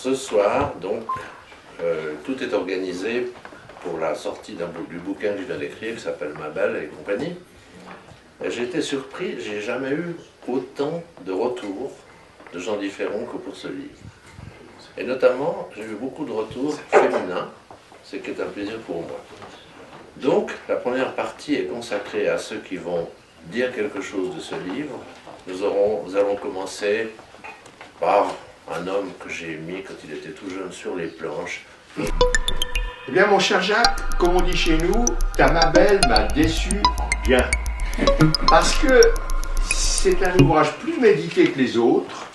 ce soir, donc, tout est organisé pour la sortie du bouquin que je viens d'écrire, qui s'appelle Ma Belle et compagnie. J'ai été surpris, j'ai jamais eu autant de retours de gens différents que pour ce livre. Et notamment, j'ai eu beaucoup de retours féminins, ce qui est un plaisir pour moi. Donc, la première partie est consacrée à ceux qui vont dire quelque chose de ce livre. Nous allons commencer par un homme que j'ai mis quand il était tout jeune sur les planches. Eh bien, mon cher Jacques, comme on dit chez nous, ta Ma Belle m'a déçu en bien. Parce que c'est un ouvrage plus médité que les autres,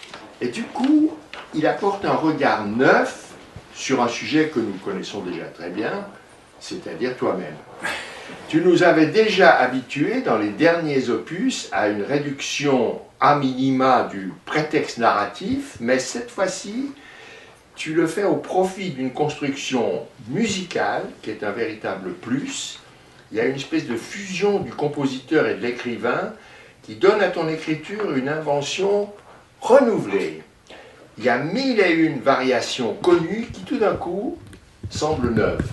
et du coup, il apporte un regard neuf sur un sujet que nous connaissons déjà très bien, c'est-à-dire toi-même. Tu nous avais déjà habitués dans les derniers opus à une réduction à minima du prétexte narratif, mais cette fois-ci, tu le fais au profit d'une construction musicale qui est un véritable plus. Il y a une espèce de fusion du compositeur et de l'écrivain qui donne à ton écriture une invention renouvelée. Il y a 1001 variations connues qui tout d'un coup semblent neuves.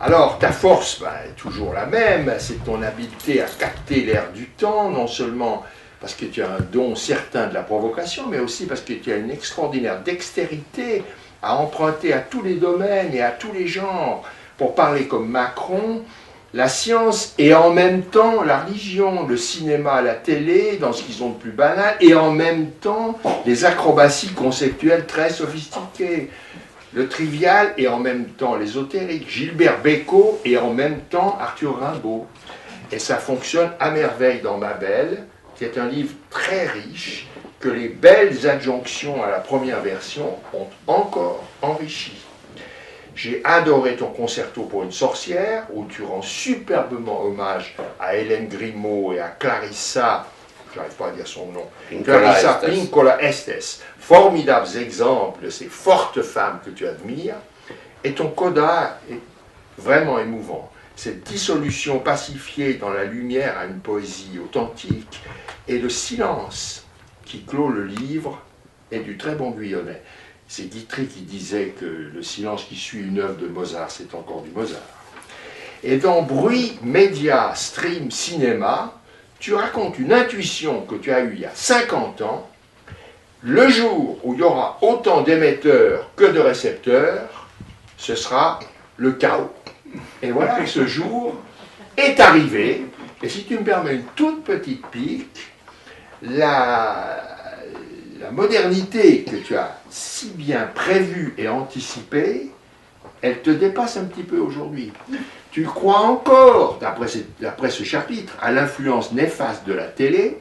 Alors ta force est toujours la même, c'est ton habileté à capter l'air du temps, non seulement parce que tu as un don certain de la provocation, mais aussi parce que tu as une extraordinaire dextérité à emprunter à tous les domaines et à tous les genres. Pour parler comme Macron, la science et en même temps la religion, le cinéma, la télé, dans ce qu'ils ont de plus banal, et en même temps les acrobaties conceptuelles très sophistiquées. Le trivial et en même temps l'ésotérique. Gilbert Bécaud et en même temps Arthur Rimbaud. Et ça fonctionne à merveille dans Ma Belle, qui est un livre très riche, que les belles adjonctions à la première version ont encore enrichi. J'ai adoré ton concerto pour une sorcière, où tu rends superbement hommage à Hélène Grimaud et à Clarissa, je n'arrive pas à dire son nom, Clarissa Pinkola Estes, formidables exemples de ces fortes femmes que tu admires, et ton coda est vraiment émouvant. Cette dissolution pacifiée dans la lumière à une poésie authentique, et le silence qui clôt le livre est du très bon Guyonnet. C'est Guitry qui disait que le silence qui suit une œuvre de Mozart, c'est encore du Mozart. Et dans Bruit, Média, Stream, Cinéma, tu racontes une intuition que tu as eue il y a 50 ans. Le jour où il y aura autant d'émetteurs que de récepteurs, ce sera le chaos. Et voilà que ce jour est arrivé. Et si tu me permets une toute petite pique, la modernité que tu as si bien prévue et anticipée, elle te dépasse un petit peu aujourd'hui. Tu crois encore, d'après ce chapitre, à l'influence néfaste de la télé,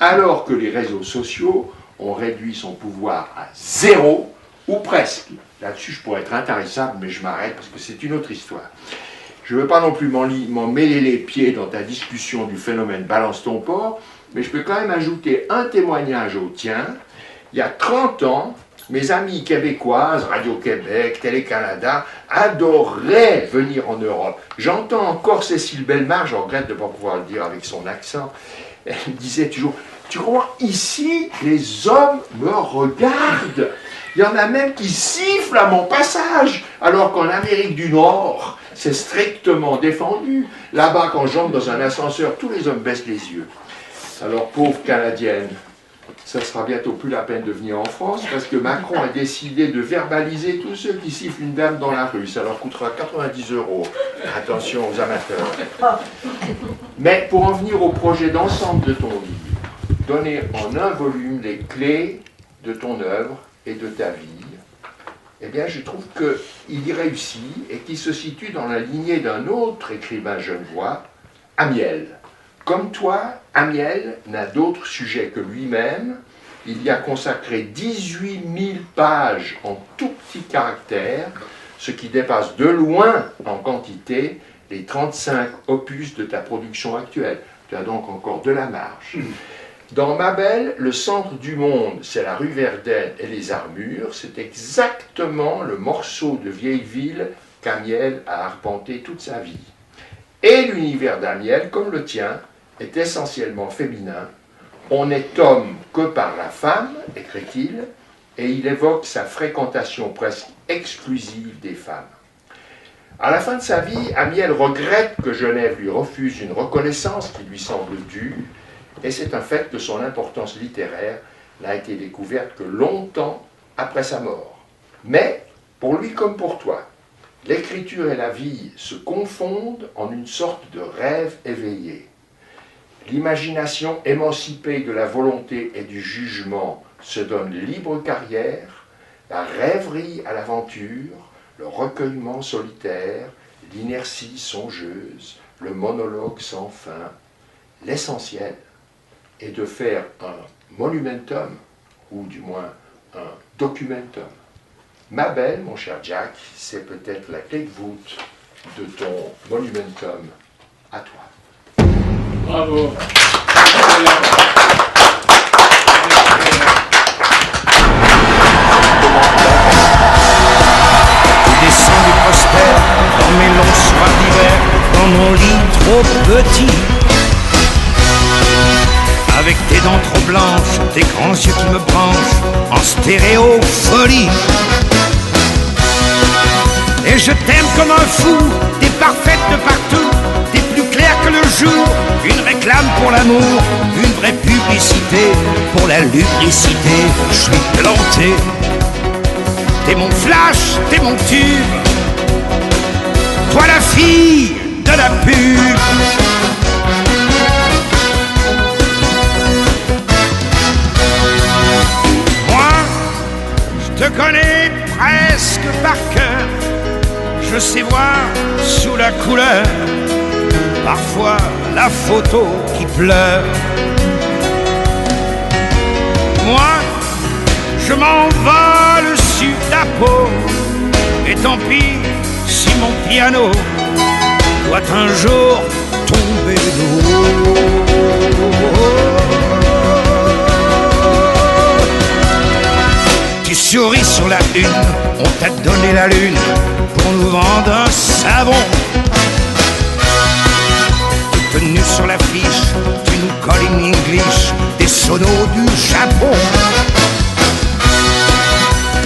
alors que les réseaux sociaux ont réduit son pouvoir à zéro, ou presque. Là-dessus, je pourrais être intarissable, mais je m'arrête parce que c'est une autre histoire. Je ne veux pas non plus m'en mêler les pieds dans ta discussion du phénomène balance ton porc, mais je peux quand même ajouter un témoignage au tien. Il y a 30 ans, mes amies québécoises, Radio-Québec, Télé-Canada, adoraient venir en Europe. J'entends encore Cécile Bellemare, je regrette de ne pas pouvoir le dire avec son accent, elle disait toujours, tu crois, ici, les hommes me regardent. Il y en a même qui sifflent à mon passage, alors qu'en Amérique du Nord, c'est strictement défendu. Là-bas, quand j'entre dans un ascenseur, tous les hommes baissent les yeux. Alors, pauvre Canadienne, ça sera bientôt plus la peine de venir en France, parce que Macron a décidé de verbaliser tous ceux qui sifflent une dame dans la rue. Ça leur coûtera 90 €. Attention aux amateurs. Mais pour en venir au projet d'ensemble de ton livre, donner en un volume les clés de ton œuvre et de ta vie, eh bien je trouve qu'il y réussit et qu'il se situe dans la lignée d'un autre écrivain genevois, Amiel. Comme toi, Amiel n'a d'autre sujet que lui-même. Il y a consacré 18 000 pages en tout petits caractères, ce qui dépasse de loin en quantité les 35 opus de ta production actuelle. Tu as donc encore de la marge. Dans Ma Belle, le centre du monde, c'est la rue Verdun et les Armures. C'est exactement le morceau de vieille ville qu'Amiel a arpenté toute sa vie. Et l'univers d'Amiel, comme le tien, est essentiellement féminin. On n'est homme que par la femme, écrit-il, et il évoque sa fréquentation presque exclusive des femmes. À la fin de sa vie, Amiel regrette que Genève lui refuse une reconnaissance qui lui semble due, et c'est un fait que son importance littéraire n'a été découverte que longtemps après sa mort. Mais, pour lui comme pour toi, l'écriture et la vie se confondent en une sorte de rêve éveillé. L'imagination émancipée de la volonté et du jugement se donne libre carrière, la rêverie à l'aventure, le recueillement solitaire, l'inertie songeuse, le monologue sans fin. L'essentiel est de faire un monumentum, ou du moins un documentum. Ma belle, mon cher Jack, c'est peut-être la clé de voûte de ton monumentum à toi. Bravo. Je descends du prospère dans mes longs soirs d'hiver, dans mon lit trop petit. Avec tes dents trop blanches, tes grands yeux qui me branchent en stéréo folie. Et je t'aime comme un fou, t'es parfaite de partout, t'es plus claire que le jour, une réclame pour l'amour, une vraie publicité pour la lubricité. Je suis planté, t'es mon flash, t'es mon tube, toi la fille de la pub. Moi, je te connais presque par cœur. Je sais voir sous la couleur, parfois la photo qui pleure. Moi, je m'envole sur ta peau, et tant pis si mon piano doit un jour tomber de haut. Tu souris sur la une, on t'a donné la lune pour nous vendre un savon. Toute nue sur l'affiche, tu nous colles in English des sonos du Japon.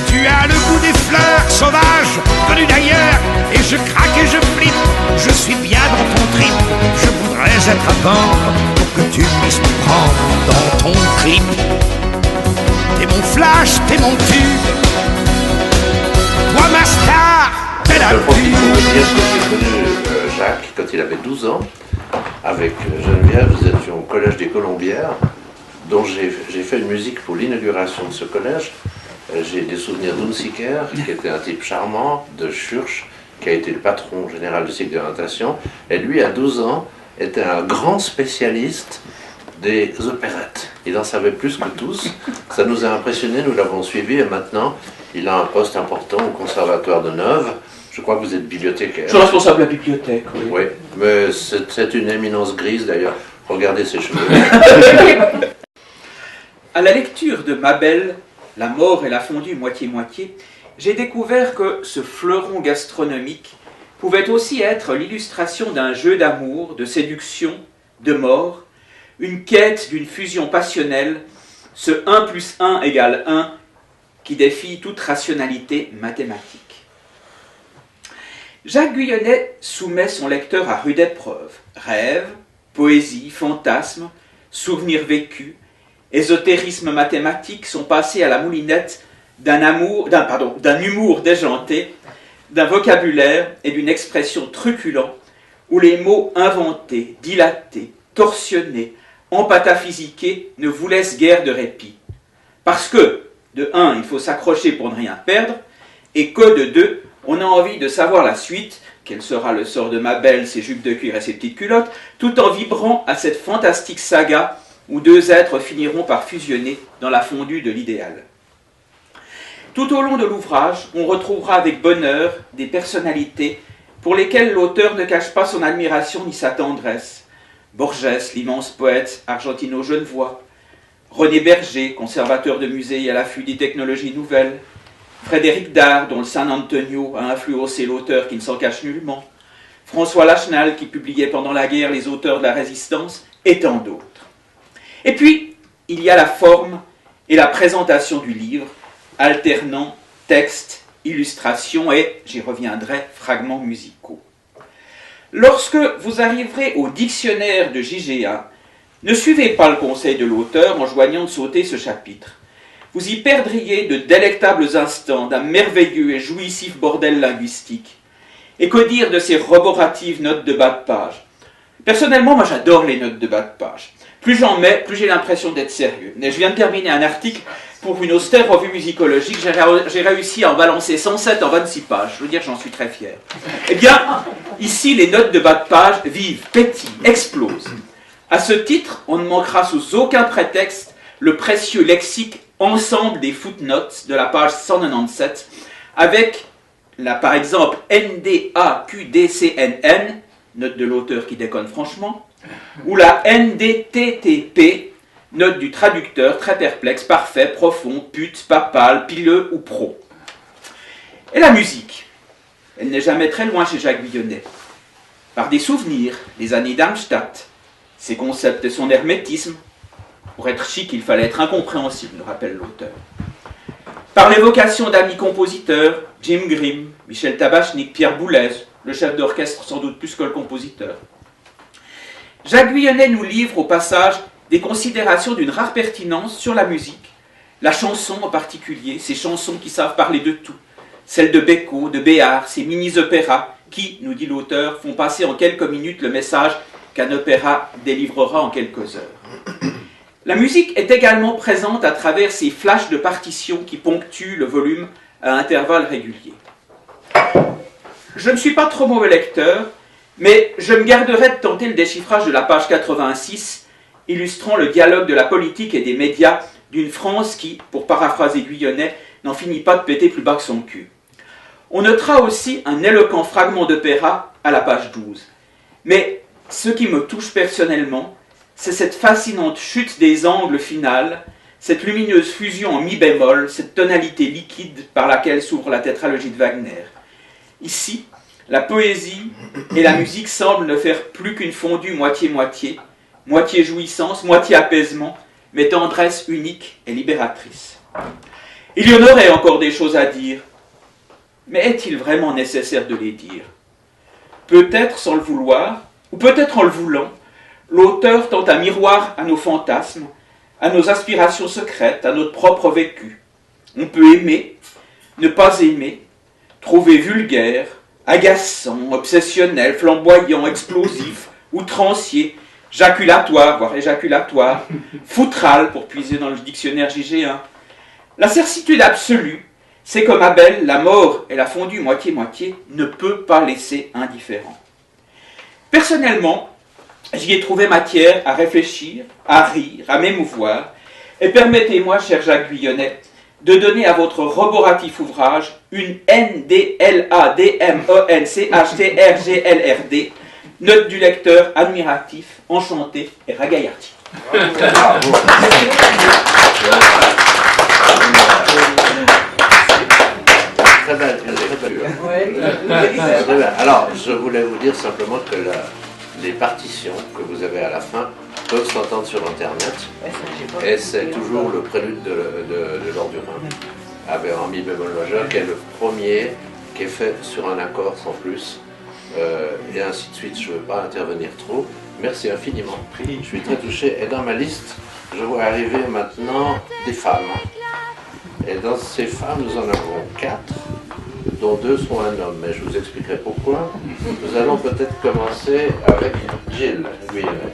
Tu as le goût des fleurs sauvages venues d'ailleurs, et je craque et je flippe, je suis bien dans ton trip. Je voudrais être à bord pour que tu puisses me prendre dans ton clip. T'es mon flash, t'es mon tube, toi ma star de la Je pub. dire que j'ai connu Jacques quand il avait 12 ans. Avec Geneviève, nous étions au collège des Colombières, dont j'ai fait une musique pour l'inauguration de ce collège. J'ai des souvenirs d'Unziker, qui était un type charmant, de Schurch, qui a été le patron général du cycle de natation. Et lui, à 12 ans, était un grand spécialiste des opérettes. Il en savait plus que tous. Ça nous a impressionnés, nous l'avons suivi, et maintenant, il a un poste important au Conservatoire de Neuve. Je crois que vous êtes bibliothécaire. Je suis responsable de la bibliothèque, oui. Oui, mais c'est une éminence grise d'ailleurs. Regardez ses cheveux. À la lecture de Mabel, La mort et la fondue moitié-moitié, j'ai découvert que ce fleuron gastronomique pouvait aussi être l'illustration d'un jeu d'amour, de séduction, de mort, une quête d'une fusion passionnelle, ce 1 + 1 = 1 qui défie toute rationalité mathématique. Jacques Guyonnet soumet son lecteur à rude épreuve. Rêve, poésie, fantasme, souvenirs vécus, ésotérisme mathématique sont passés à la moulinette d'un humour déjanté, d'un vocabulaire et d'une expression truculents, où les mots inventés, dilatés, torsionnés, empataphysiqués ne vous laissent guère de répit. Parce que, de 1, il faut s'accrocher pour ne rien perdre, et que, de 2, on a envie de savoir la suite, quel sera le sort de Mabel, ses jupes de cuir et ses petites culottes, tout en vibrant à cette fantastique saga où deux êtres finiront par fusionner dans la fondue de l'idéal. Tout au long de l'ouvrage, on retrouvera avec bonheur des personnalités pour lesquelles l'auteur ne cache pas son admiration ni sa tendresse. Borges, l'immense poète argentino-genevois, René Berger, conservateur de musées et à l'affût des technologies nouvelles, Frédéric Dard, dont le San Antonio a influencé l'auteur qui ne s'en cache nullement, François Lachenal, qui publiait pendant la guerre les auteurs de la Résistance, et tant d'autres. Et puis, il y a la forme et la présentation du livre, alternant texte, illustration et, j'y reviendrai, fragments musicaux. Lorsque vous arriverez au dictionnaire de JGA, ne suivez pas le conseil de l'auteur en joignant de sauter ce chapitre. Vous y perdriez de délectables instants d'un merveilleux et jouissif bordel linguistique. Et que dire de ces roboratives notes de bas de page? Personnellement, moi j'adore les notes de bas de page. Plus j'en mets, plus j'ai l'impression d'être sérieux. Mais je viens de terminer un article pour une austère revue musicologique. J'ai réussi à en balancer 107 en 26 pages. Je veux dire, j'en suis très fier. Eh bien, ici, les notes de bas de page vivent, pétillent, explosent. À ce titre, on ne manquera sous aucun prétexte le précieux lexique ensemble des footnotes de la page 197 avec, là, par exemple, NDAQDCNN, note de l'auteur qui déconne franchement, ou la NDTTP, note du traducteur très perplexe, parfait, profond, pute, papal, pileux ou pro. Et la musique, elle n'est jamais très loin chez Jacques Guyonnet. Par des souvenirs, les années Darmstadt, ses concepts et son hermétisme. Pour être chic, il fallait être incompréhensible, rappelle l'auteur. Par l'évocation d'amis compositeurs, Jim Grimm, Michel Tabachnik, Pierre Boulez, le chef d'orchestre sans doute plus que le compositeur. Jacques Guyonnet nous livre au passage des considérations d'une rare pertinence sur la musique, la chanson en particulier, ces chansons qui savent parler de tout, celles de Bécaud, de Béard, ces mini-opéras qui, nous dit l'auteur, font passer en quelques minutes le message qu'un opéra délivrera en quelques heures. La musique est également présente à travers ces flashs de partitions qui ponctuent le volume à intervalles réguliers. Je ne suis pas trop mauvais lecteur, mais je me garderai de tenter le déchiffrage de la page 86, illustrant le dialogue de la politique et des médias d'une France qui, pour paraphraser Guyonnet, n'en finit pas de péter plus bas que son cul. On notera aussi un éloquent fragment d'opéra à la page 12. Mais ce qui me touche personnellement, c'est cette fascinante chute des angles finales, cette lumineuse fusion en mi bémol, cette tonalité liquide par laquelle s'ouvre la tétralogie de Wagner. Ici, la poésie et la musique semblent ne faire plus qu'une fondue moitié-moitié, moitié jouissance, moitié apaisement, mais tendresse unique et libératrice. Il y en aurait encore des choses à dire, mais est-il vraiment nécessaire de les dire? Peut-être sans le vouloir, ou peut-être en le voulant, l'auteur tend un miroir à nos fantasmes, à nos aspirations secrètes, à notre propre vécu. On peut aimer, ne pas aimer, trouver vulgaire, agaçant, obsessionnel, flamboyant, explosif, outrancier, jaculatoire, voire éjaculatoire, foutral, pour puiser dans le dictionnaire JG1. La certitude absolue, c'est que Mabel, la mort et la fondue moitié-moitié, ne peut pas laisser indifférent. Personnellement, j'y ai trouvé matière à réfléchir, à rire, à m'émouvoir, et permettez-moi, cher Jacques Guyonnet, de donner à votre roboratif ouvrage une NDLADMENCHTRGLRD, note du lecteur admiratif, enchanté et ragaillardi. Très bien. Alors, je voulais vous dire simplement que les partitions que vous avez à la fin peuvent s'entendre sur Internet. Et c'est toujours le prélude de l'Or du Rhin, avec un mi bémol majeur, qui est le premier qui est fait sur un accord sans plus, et ainsi de suite. Je ne veux pas intervenir trop. Merci infiniment. Je suis très touché. Et dans ma liste, je vois arriver maintenant des femmes. Et dans ces femmes, nous en avons 4, dont 2 sont un homme. Mais je vous expliquerai pourquoi. Nous allons peut-être commencer avec Gilles Guyonnet.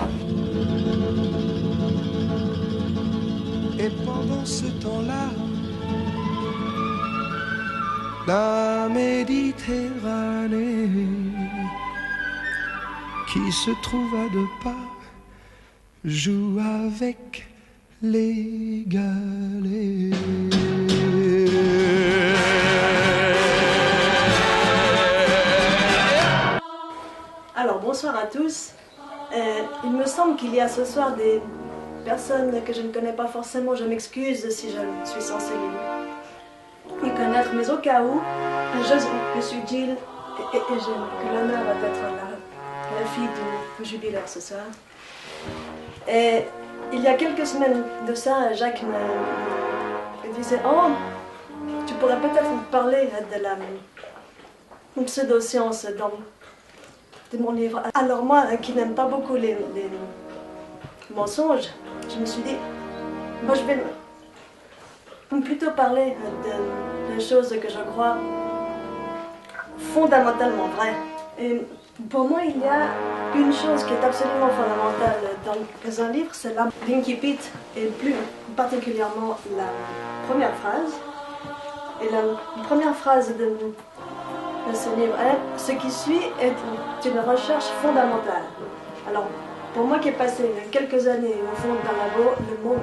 Et pendant ce temps-là, la Méditerranée, qui se trouve à 2 pas, joue avec les galets. Alors, bonsoir à tous. Il me semble qu'il y a ce soir des personnes que je ne connais pas forcément. Je m'excuse si je suis censée les connaître, mais au cas où, je suis Jill et j'ai l'honneur d'être la fille du jubilaire ce soir. Et il y a quelques semaines de ça, Jacques me disait « Oh, pourrais peut-être vous parler de la pseudo-science de mon livre. Alors moi, qui n'aime pas beaucoup les mensonges, je me suis dit, moi je vais plutôt parler de choses que je crois fondamentalement vraies. Et pour moi, il y a une chose qui est absolument fondamentale dans un livre, c'est l'incipit, et plus particulièrement la première phrase. Et la première phrase de ce livre est « Ce qui suit est une recherche fondamentale ». Alors, pour moi qui ai passé quelques années au fond d'un labo, le mot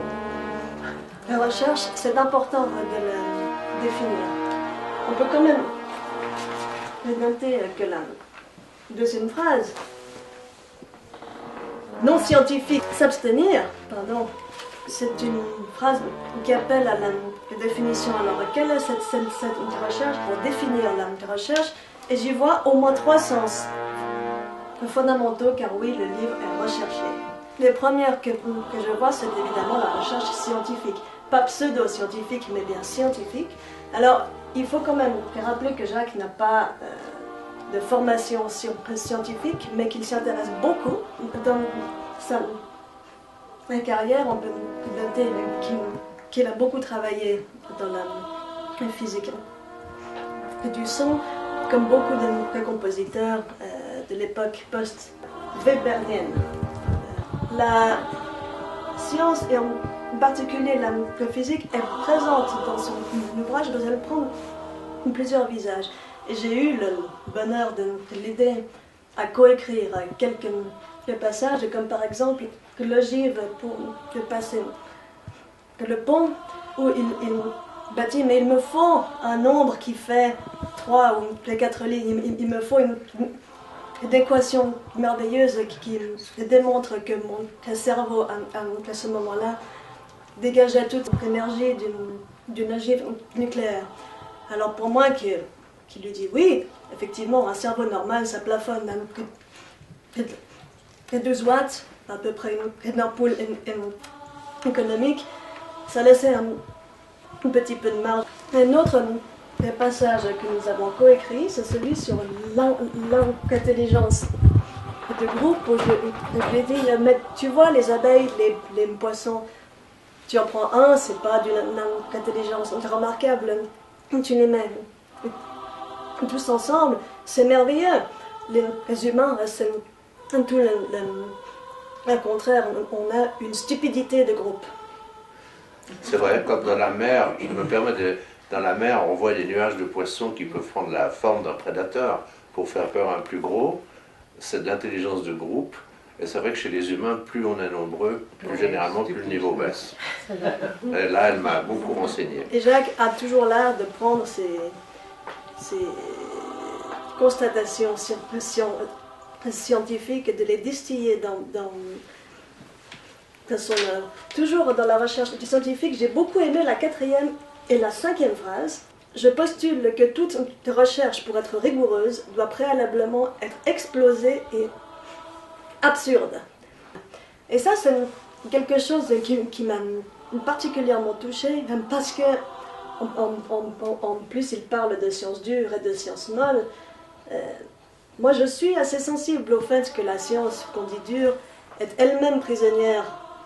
« la recherche », c'est important de le définir. On peut quand même noter que la deuxième phrase, non scientifique, s'abstenir, pardon, c'est une phrase qui appelle à la définition. Alors, quelle est cette recherche pour définir la recherche? Et j'y vois au moins 3 sens fondamentaux, car oui, le livre est recherché. Les premières que je vois, c'est évidemment la recherche scientifique. Pas pseudo-scientifique, mais bien scientifique. Alors, il faut quand même rappeler que Jacques n'a pas de formation scientifique, mais qu'il s'intéresse beaucoup. Dans sa carrière, on peut noter qu'il a beaucoup travaillé dans la physique du son, comme beaucoup de compositeurs de l'époque post-weberienne. La science, et en particulier la physique, est présente dans son ouvrage, mais elle prend plusieurs visages. Et j'ai eu le bonheur de l'aider à coécrire quelques passages, comme par exemple l'ogive pour le passé, le pont où il bâtit, mais il me faut un nombre qui fait 3 ou 4 lignes, il me faut une équation merveilleuse qui démontre que mon cerveau, à ce moment-là, dégageait toute l'énergie d'une ogive nucléaire. Alors pour moi, qui lui dit oui, effectivement, un cerveau normal, ça plafonne à 12 watts, à peu près une ampoule économique, ça laissait un petit peu de marge. Un autre des passages que nous avons coécrit, c'est celui sur l'intelligence de groupe, où je lui ai dit, mais tu vois les abeilles, les poissons, tu en prends un, c'est pas d'une intelligence remarquable, tu les mets tous ensemble, c'est merveilleux. Les humains, c'est tout le contraire, on a une stupidité de groupe. C'est vrai, comme dans la mer, je me permets dans la mer, on voit des nuages de poissons qui peuvent prendre la forme d'un prédateur pour faire peur à un plus gros. C'est de l'intelligence de groupe. Et c'est vrai que chez les humains, plus on est nombreux, plus généralement, plus le niveau baisse. Et là, elle m'a beaucoup renseigné. Et Jacques a toujours l'air de prendre ces constatations scientifiques et de les distiller dans son œuvre. Toujours dans la recherche scientifique, j'ai beaucoup aimé la 4e et la 5e phrase. Je postule que toute recherche, pour être rigoureuse, doit préalablement être explosée et absurde. Et ça, c'est quelque chose qui m'a particulièrement touchée, parce que en plus, il parle de sciences dures et de sciences molles. Moi, je suis assez sensible au fait que la science qu'on dit dure est elle-même prisonnière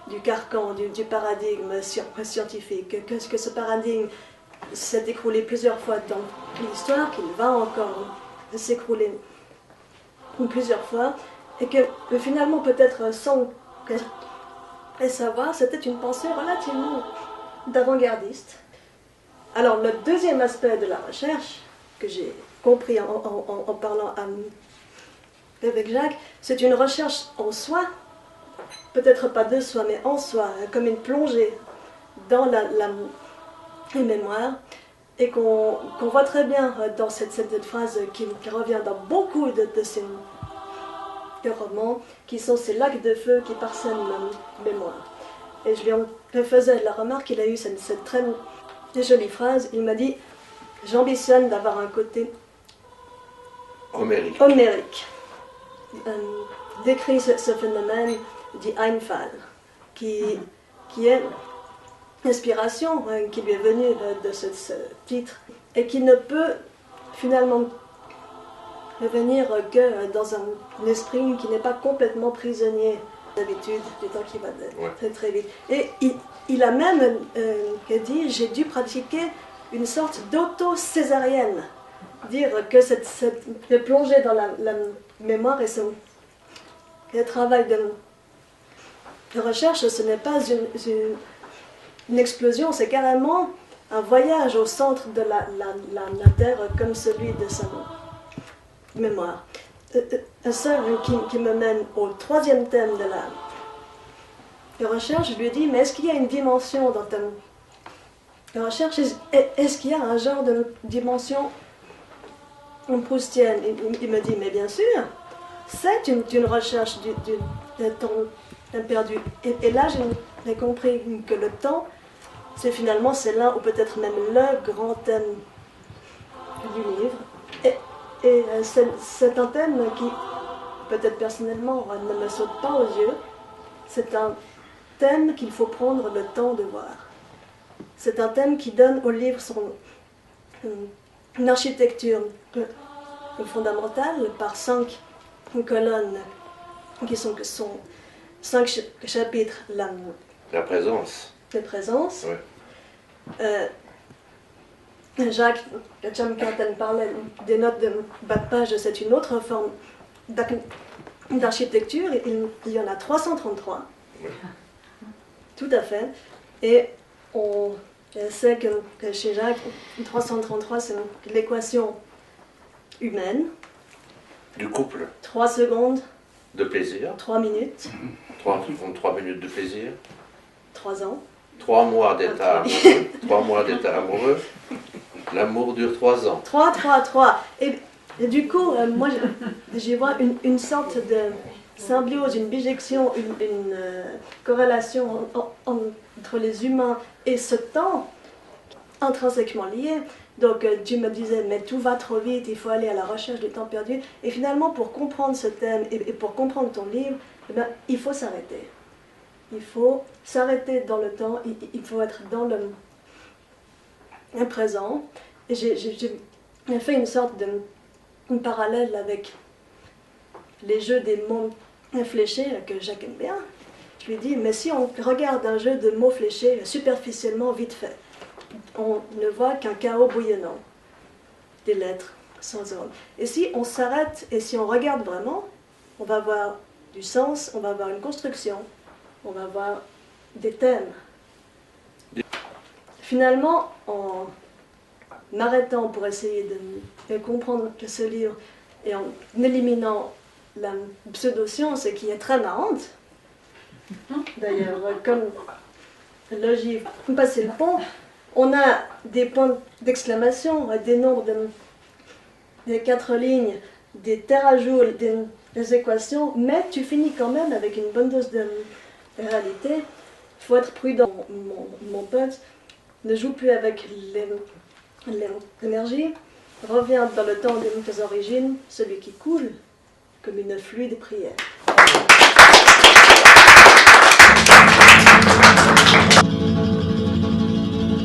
du carcan, du paradigme scientifique, que ce paradigme s'est écroulé plusieurs fois dans l'histoire, qu'il va encore s'écrouler plusieurs fois, et que finalement, peut-être sans le savoir, c'était une pensée relativement d'avant-gardiste. Alors, le deuxième aspect de la recherche, que j'ai compris en parlant avec Jacques, c'est une recherche en soi, peut-être pas de soi, mais en soi, comme une plongée dans la mémoire, et qu'on voit très bien dans cette phrase qui revient dans beaucoup de ces romans, qui sont ces lacs de feu qui parsèment la mémoire. Et je lui faisais la remarque, il a eu cette très jolie phrase, il m'a dit « J'ambitionne d'avoir un côté homérique. » Décrit ce phénomène dit Einfall, qui est l'inspiration qui lui est venue de ce titre et qui ne peut finalement revenir que dans un esprit qui n'est pas complètement prisonnier d'habitude du temps qui va très très vite. Et il a même dit, j'ai dû pratiquer une sorte d'auto-césarienne, dire que de plonger dans la mémoire et le travail de recherche, ce n'est pas une explosion, c'est carrément un voyage au centre de la Terre comme celui de sa mémoire. Ça qui me mène au troisième thème de la recherche, je lui ai dit, mais est-ce qu'il y a une dimension dans ta recherche? Est-ce qu'il y a un genre de dimension proustienne? Il me dit, mais bien sûr, c'est une recherche de temps perdu. Et là, j'ai compris que le temps, c'est l'un ou peut-être même le grand thème du livre. Et c'est un thème qui, peut-être personnellement, ne me saute pas aux yeux. C'est un thème qu'il faut prendre le temps de voir. C'est un thème qui donne au livre une architecture fondamentale par 5 colonnes qui sont 5 chapitres. La présence. La présence. Oui. Jacques Chambertin parlait des notes de bas de page, c'est une autre forme d'architecture. Il y en a 333. Oui. Tout à fait. Et on sait que chez Jacques, 333, c'est l'équation humaine. Du couple. 3 secondes. De plaisir. 3 minutes. 3 minutes de plaisir. 3 ans. 3 mois d'état amoureux. 3 mois d'état amoureux. L'amour dure 3 ans. 3. Et du coup, moi, j'y vois une sorte de symbiose, une bijection, une corrélation entre les humains et ce temps intrinsèquement lié. Donc tu me disais, mais tout va trop vite, il faut aller à la recherche du temps perdu. Et finalement, pour comprendre ce thème et pour comprendre ton livre, eh bien, il faut s'arrêter. Il faut s'arrêter dans le temps, il faut être dans le présent. Et j'ai fait une sorte de parallèle avec les jeux des mots fléchés que Jacques aime bien. Je lui dis, mais si on regarde un jeu de mots fléchés superficiellement vite fait, on ne voit qu'un chaos bouillonnant, des lettres sans ordre. Et si on s'arrête et si on regarde vraiment, on va voir du sens, on va voir une construction, on va voir des thèmes. Finalement, en m'arrêtant pour essayer de comprendre ce livre et en éliminant la pseudo-science qui est très marrante, d'ailleurs, comme l'ogive passer le pont, on a des points d'exclamation, des nombres des 4 lignes, des terajoules, des équations, mais tu finis quand même avec une bonne dose de réalité. Il faut être prudent. Mon pote ne joue plus avec l'énergie, revient dans le temps des origines, celui qui coule comme une fluide prière.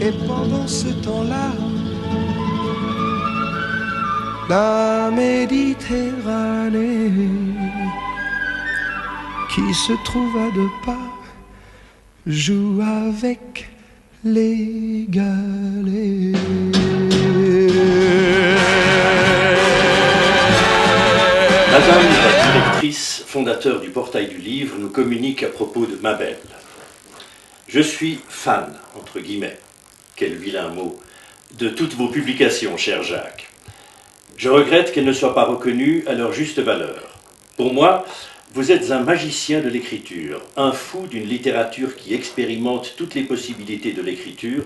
Et pendant ce temps-là, la Méditerranée qui se trouve à 2 pas joue avec les galets. Madame la directrice, fondateur du portail du livre, nous communique à propos de Mabel. Je suis fan, entre guillemets, quel vilain mot, de toutes vos publications, cher Jacques. Je regrette qu'elles ne soient pas reconnues à leur juste valeur. Pour moi, vous êtes un magicien de l'écriture, un fou d'une littérature qui expérimente toutes les possibilités de l'écriture,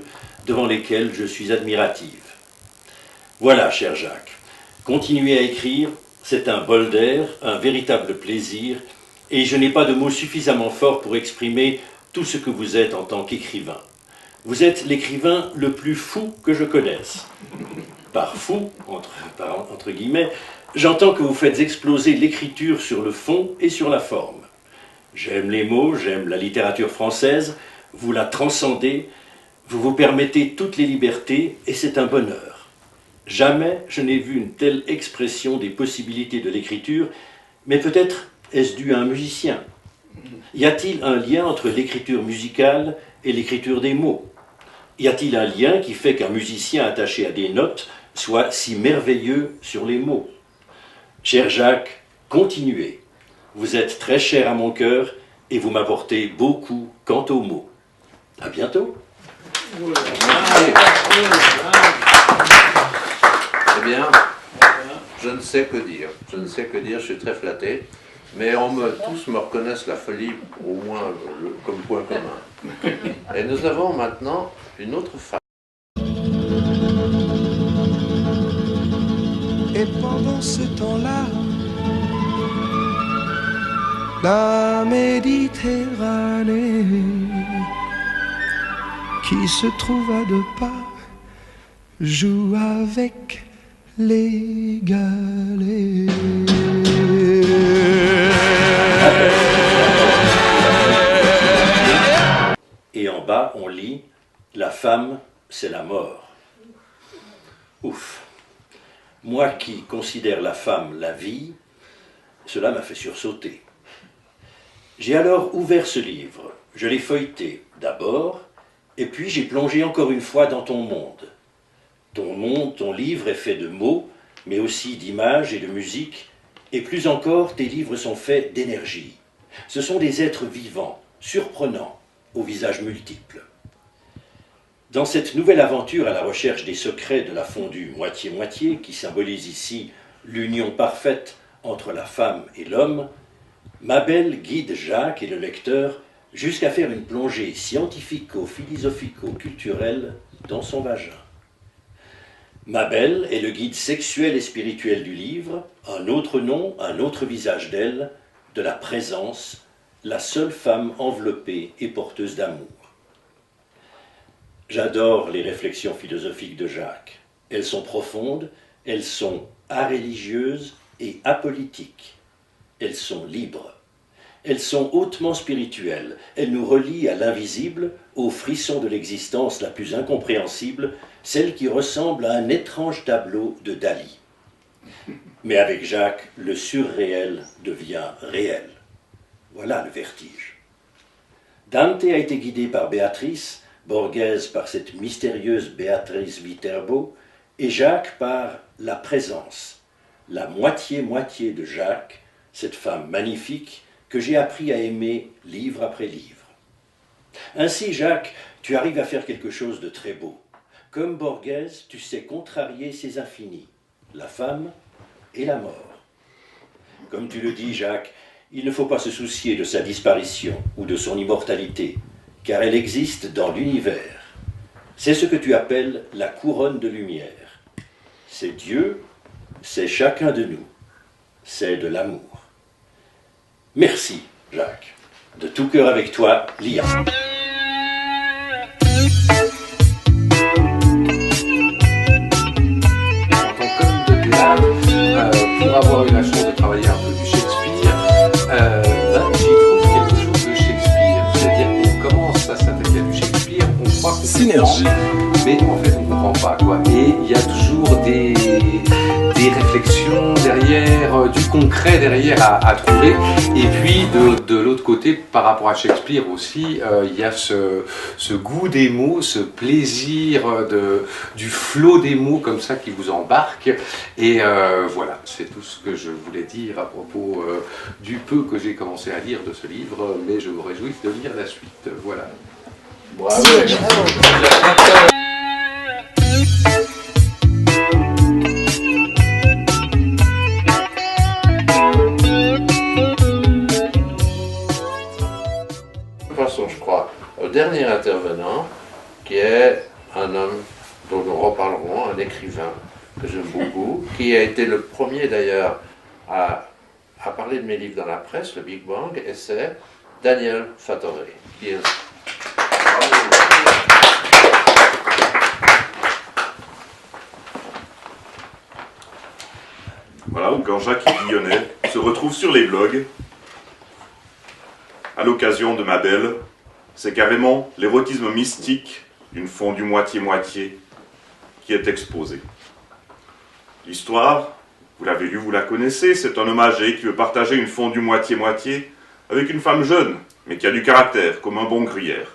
devant lesquelles je suis admirative. Voilà, cher Jacques, continuez à écrire, c'est un bol d'air, un véritable plaisir, et je n'ai pas de mots suffisamment forts pour exprimer tout ce que vous êtes en tant qu'écrivain. Vous êtes l'écrivain le plus fou que je connaisse. Par fou, entre guillemets, j'entends que vous faites exploser l'écriture sur le fond et sur la forme. J'aime les mots, j'aime la littérature française, vous la transcendez, vous vous permettez toutes les libertés et c'est un bonheur. Jamais je n'ai vu une telle expression des possibilités de l'écriture, mais peut-être est-ce dû à un musicien? Y a-t-il un lien entre l'écriture musicale et l'écriture des mots? Y a-t-il un lien qui fait qu'un musicien attaché à des notes soit si merveilleux sur les mots? Cher Jacques, continuez. Vous êtes très cher à mon cœur et vous m'apportez beaucoup quant aux mots. À bientôt. Eh bien, je ne sais que dire. Je ne sais que dire, je suis très flatté. Mais tous me reconnaissent la folie, au moins comme point commun. Et nous avons maintenant une autre femme. Et pendant ce temps-là, la Méditerranée, qui se trouve à 2 pas, joue avec les galets. Et en bas, on lit « La femme, c'est la mort ». Ouf. Moi qui considère la femme la vie, cela m'a fait sursauter. J'ai alors ouvert ce livre. Je l'ai feuilleté d'abord, et puis j'ai plongé encore une fois dans ton monde. Ton monde, ton livre est fait de mots, mais aussi d'images et de musique, et plus encore, tes livres sont faits d'énergie. Ce sont des êtres vivants, surprenants, aux visages multiples. Dans cette nouvelle aventure à la recherche des secrets de la fondue moitié-moitié, qui symbolise ici l'union parfaite entre la femme et l'homme, Mabel guide Jacques et le lecteur jusqu'à faire une plongée scientifico-philosophico-culturelle dans son vagin. Mabel est le guide sexuel et spirituel du livre, un autre nom, un autre visage d'elle, de la présence, la seule femme enveloppée et porteuse d'amour. J'adore les réflexions philosophiques de Jacques. Elles sont profondes, elles sont areligieuses et apolitiques. Elles sont libres. Elles sont hautement spirituelles. Elles nous relient à l'invisible, au frisson de l'existence la plus incompréhensible, celle qui ressemble à un étrange tableau de Dali. Mais avec Jacques, le surréel devient réel. Voilà le vertige. Dante a été guidé par Béatrice, Borghese par cette mystérieuse Béatrice Viterbo, et Jacques par la présence, la moitié-moitié de Jacques, cette femme magnifique que j'ai appris à aimer livre après livre. Ainsi, Jacques, tu arrives à faire quelque chose de très beau. Comme Borghese, tu sais contrarier ces infinis, la femme et la mort. Comme tu le dis, Jacques, il ne faut pas se soucier de sa disparition ou de son immortalité, car elle existe dans l'univers. C'est ce que tu appelles la couronne de lumière. C'est Dieu, c'est chacun de nous. C'est de l'amour. Merci, Jacques. De tout cœur avec toi, Lia. En tant qu'homme de théâtre, pour avoir eu la chance de travailler un peu du Shakespeare, j'y trouve quelque chose de Shakespeare. C'est-à-dire qu'on commence à s'attaquer à du Shakespeare, on croit qu'on comprend, mais en fait on ne comprend pas, quoi. Et il y a toujours des réflexions derrière, du concret derrière à trouver. Et puis de l'autre côté, par rapport à Shakespeare aussi, il y a ce goût des mots, ce plaisir du flot des mots comme ça qui vous embarque. Et voilà, c'est tout ce que je voulais dire à propos du peu que j'ai commencé à lire de ce livre, mais je me réjouis de lire la suite. Voilà. Bravo. Passons, je crois, au dernier intervenant, qui est un homme dont nous reparlerons, un écrivain que j'aime beaucoup, qui a été le premier d'ailleurs à parler de mes livres dans la presse, le Big Bang, et c'est Daniel Fatoré, qui est... Voilà, où quand Jacques Guillonnet se retrouve sur les blogs, à l'occasion de Mabel, c'est carrément l'érotisme mystique d'une fondue moitié-moitié qui est exposé. L'histoire, vous l'avez lu, vous la connaissez, c'est un homme âgé qui veut partager une fondue moitié-moitié avec une femme jeune, mais qui a du caractère, comme un bon gruyère.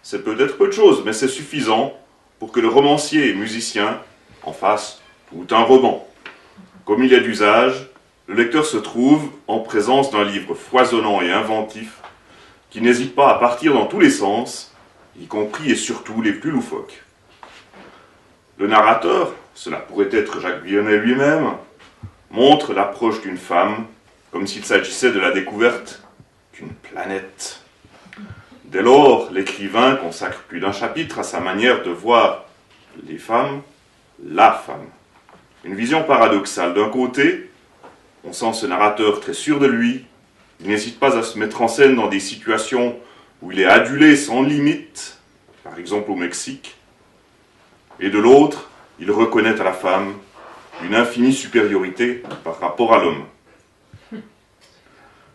C'est peut-être peu de choses, mais c'est suffisant pour que le romancier et musicien en fasse tout un roman. Comme il est d'usage, le lecteur se trouve en présence d'un livre foisonnant et inventif qui n'hésite pas à partir dans tous les sens, y compris et surtout les plus loufoques. Le narrateur, cela pourrait être Jacques Villonnet lui-même, montre l'approche d'une femme comme s'il s'agissait de la découverte d'une planète. Dès lors, l'écrivain consacre plus d'un chapitre à sa manière de voir les femmes, la femme. Une vision paradoxale. D'un côté, on sent ce narrateur très sûr de lui, il n'hésite pas à se mettre en scène dans des situations où il est adulé sans limite, par exemple au Mexique, et de l'autre, il reconnaît à la femme une infinie supériorité par rapport à l'homme.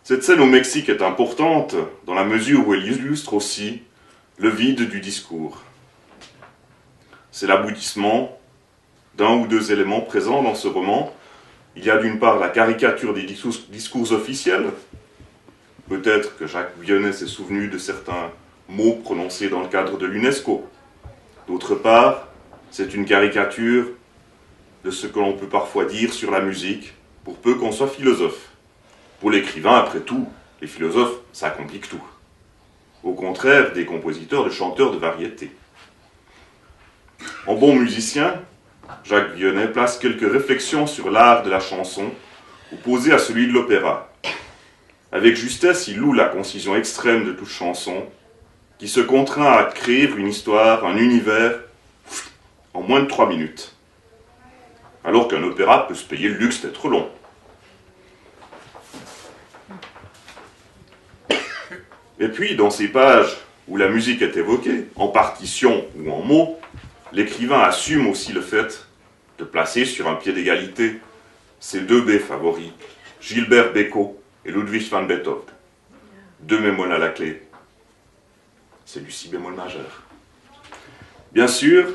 Cette scène au Mexique est importante dans la mesure où elle illustre aussi le vide du discours. C'est l'aboutissement d'un ou deux éléments présents dans ce roman. Il y a d'une part la caricature des discours officiels. Peut-être que Jacques Villonnet s'est souvenu de certains mots prononcés dans le cadre de l'UNESCO. D'autre part, c'est une caricature de ce que l'on peut parfois dire sur la musique, pour peu qu'on soit philosophe. Pour l'écrivain, après tout, les philosophes, ça complique tout. Au contraire des compositeurs, de chanteurs de variété. En bon musicien, Jacques Villonnet place quelques réflexions sur l'art de la chanson, opposé à celui de l'opéra. Avec justesse, il loue la concision extrême de toute chanson, qui se contraint à créer une histoire, un univers, en moins de 3 minutes. Alors qu'un opéra peut se payer le luxe d'être long. Et puis, dans ces pages où la musique est évoquée, en partition ou en mots, l'écrivain assume aussi le fait de placer sur un pied d'égalité ses 2 B favoris, Gilbert Bécaud et Ludwig van Beethoven. 2 bémols à la clé. C'est du si bémol majeur. Bien sûr,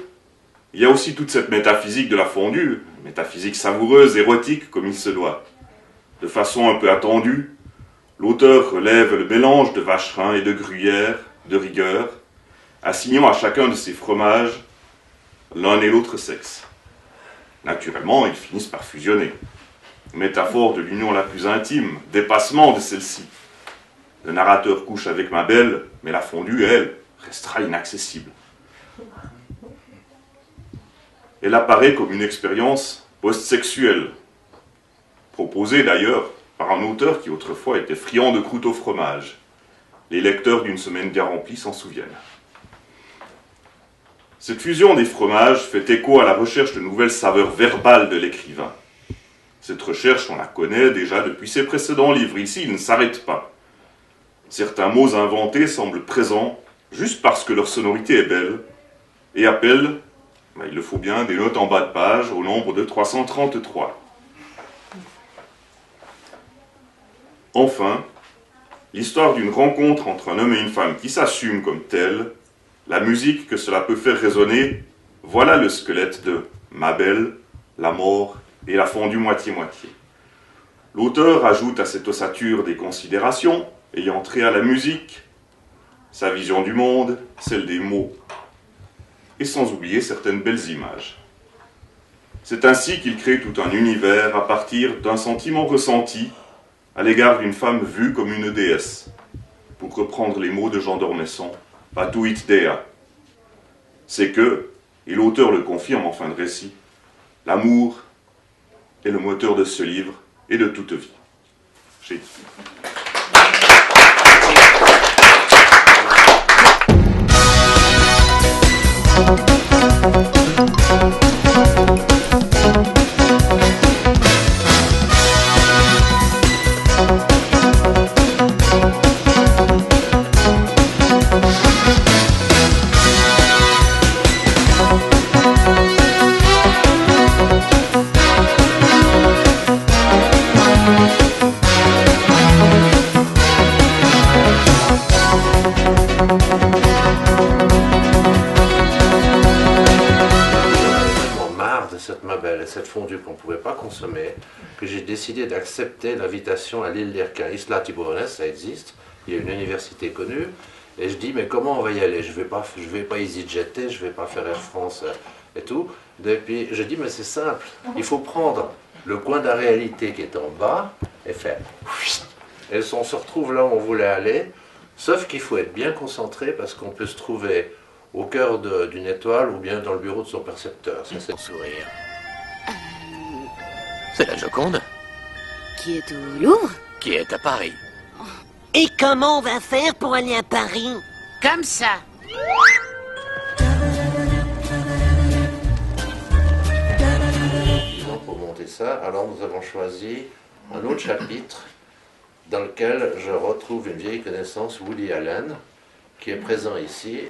il y a aussi toute cette métaphysique de la fondue, métaphysique savoureuse, érotique, comme il se doit. De façon un peu attendue, l'auteur relève le mélange de vacherin et de gruyère, de rigueur, assignant à chacun de ces fromages l'un et l'autre sexe. Naturellement, ils finissent par fusionner. Métaphore de l'union la plus intime, dépassement de celle-ci. Le narrateur couche avec ma belle, mais la fondue, elle, restera inaccessible. Elle apparaît comme une expérience post-sexuelle, proposée d'ailleurs par un auteur qui autrefois était friand de croûtes au fromage. Les lecteurs d'une semaine bien remplie s'en souviennent. Cette fusion des fromages fait écho à la recherche de nouvelles saveurs verbales de l'écrivain. Cette recherche, on la connaît déjà depuis ses précédents livres. Ici, il ne s'arrête pas. Certains mots inventés semblent présents juste parce que leur sonorité est belle et appellent, il le faut bien, des notes en bas de page au nombre de 333. Enfin, l'histoire d'une rencontre entre un homme et une femme qui s'assument comme telle, la musique que cela peut faire résonner, voilà le squelette de Ma belle, la mort et la fondue moitié-moitié. L'auteur ajoute à cette ossature des considérations ayant trait à la musique, sa vision du monde, celle des mots, et sans oublier certaines belles images. C'est ainsi qu'il crée tout un univers à partir d'un sentiment ressenti à l'égard d'une femme vue comme une déesse, pour reprendre les mots de Jean d'Ormesson, patuit dea. C'est que, et l'auteur le confirme en fin de récit, l'amour est le moteur de ce livre et de toute vie. J'ai dit. avait cette fondue qu'on ne pouvait pas consommer, que j'ai décidé d'accepter l'invitation à l'île d'Erquin. Isla Tiburones, ça existe, il y a une université connue, et je dis, mais comment on va y aller? Je vais pas EasyJetter, je ne vais pas faire Air France et tout. Et puis je dis, mais c'est simple, il faut prendre le coin de la réalité qui est en bas et faire... Et on se retrouve là où on voulait aller, sauf qu'il faut être bien concentré parce qu'on peut se trouver au cœur d'une étoile ou bien dans le bureau de son percepteur. Ça, c'est le sourire. C'est la Joconde. Qui est au Louvre? Qui est à Paris. Et comment on va faire pour aller à Paris? Comme ça. Pour monter ça, alors nous avons choisi un autre chapitre dans lequel je retrouve une vieille connaissance, Woody Allen, qui est présent ici.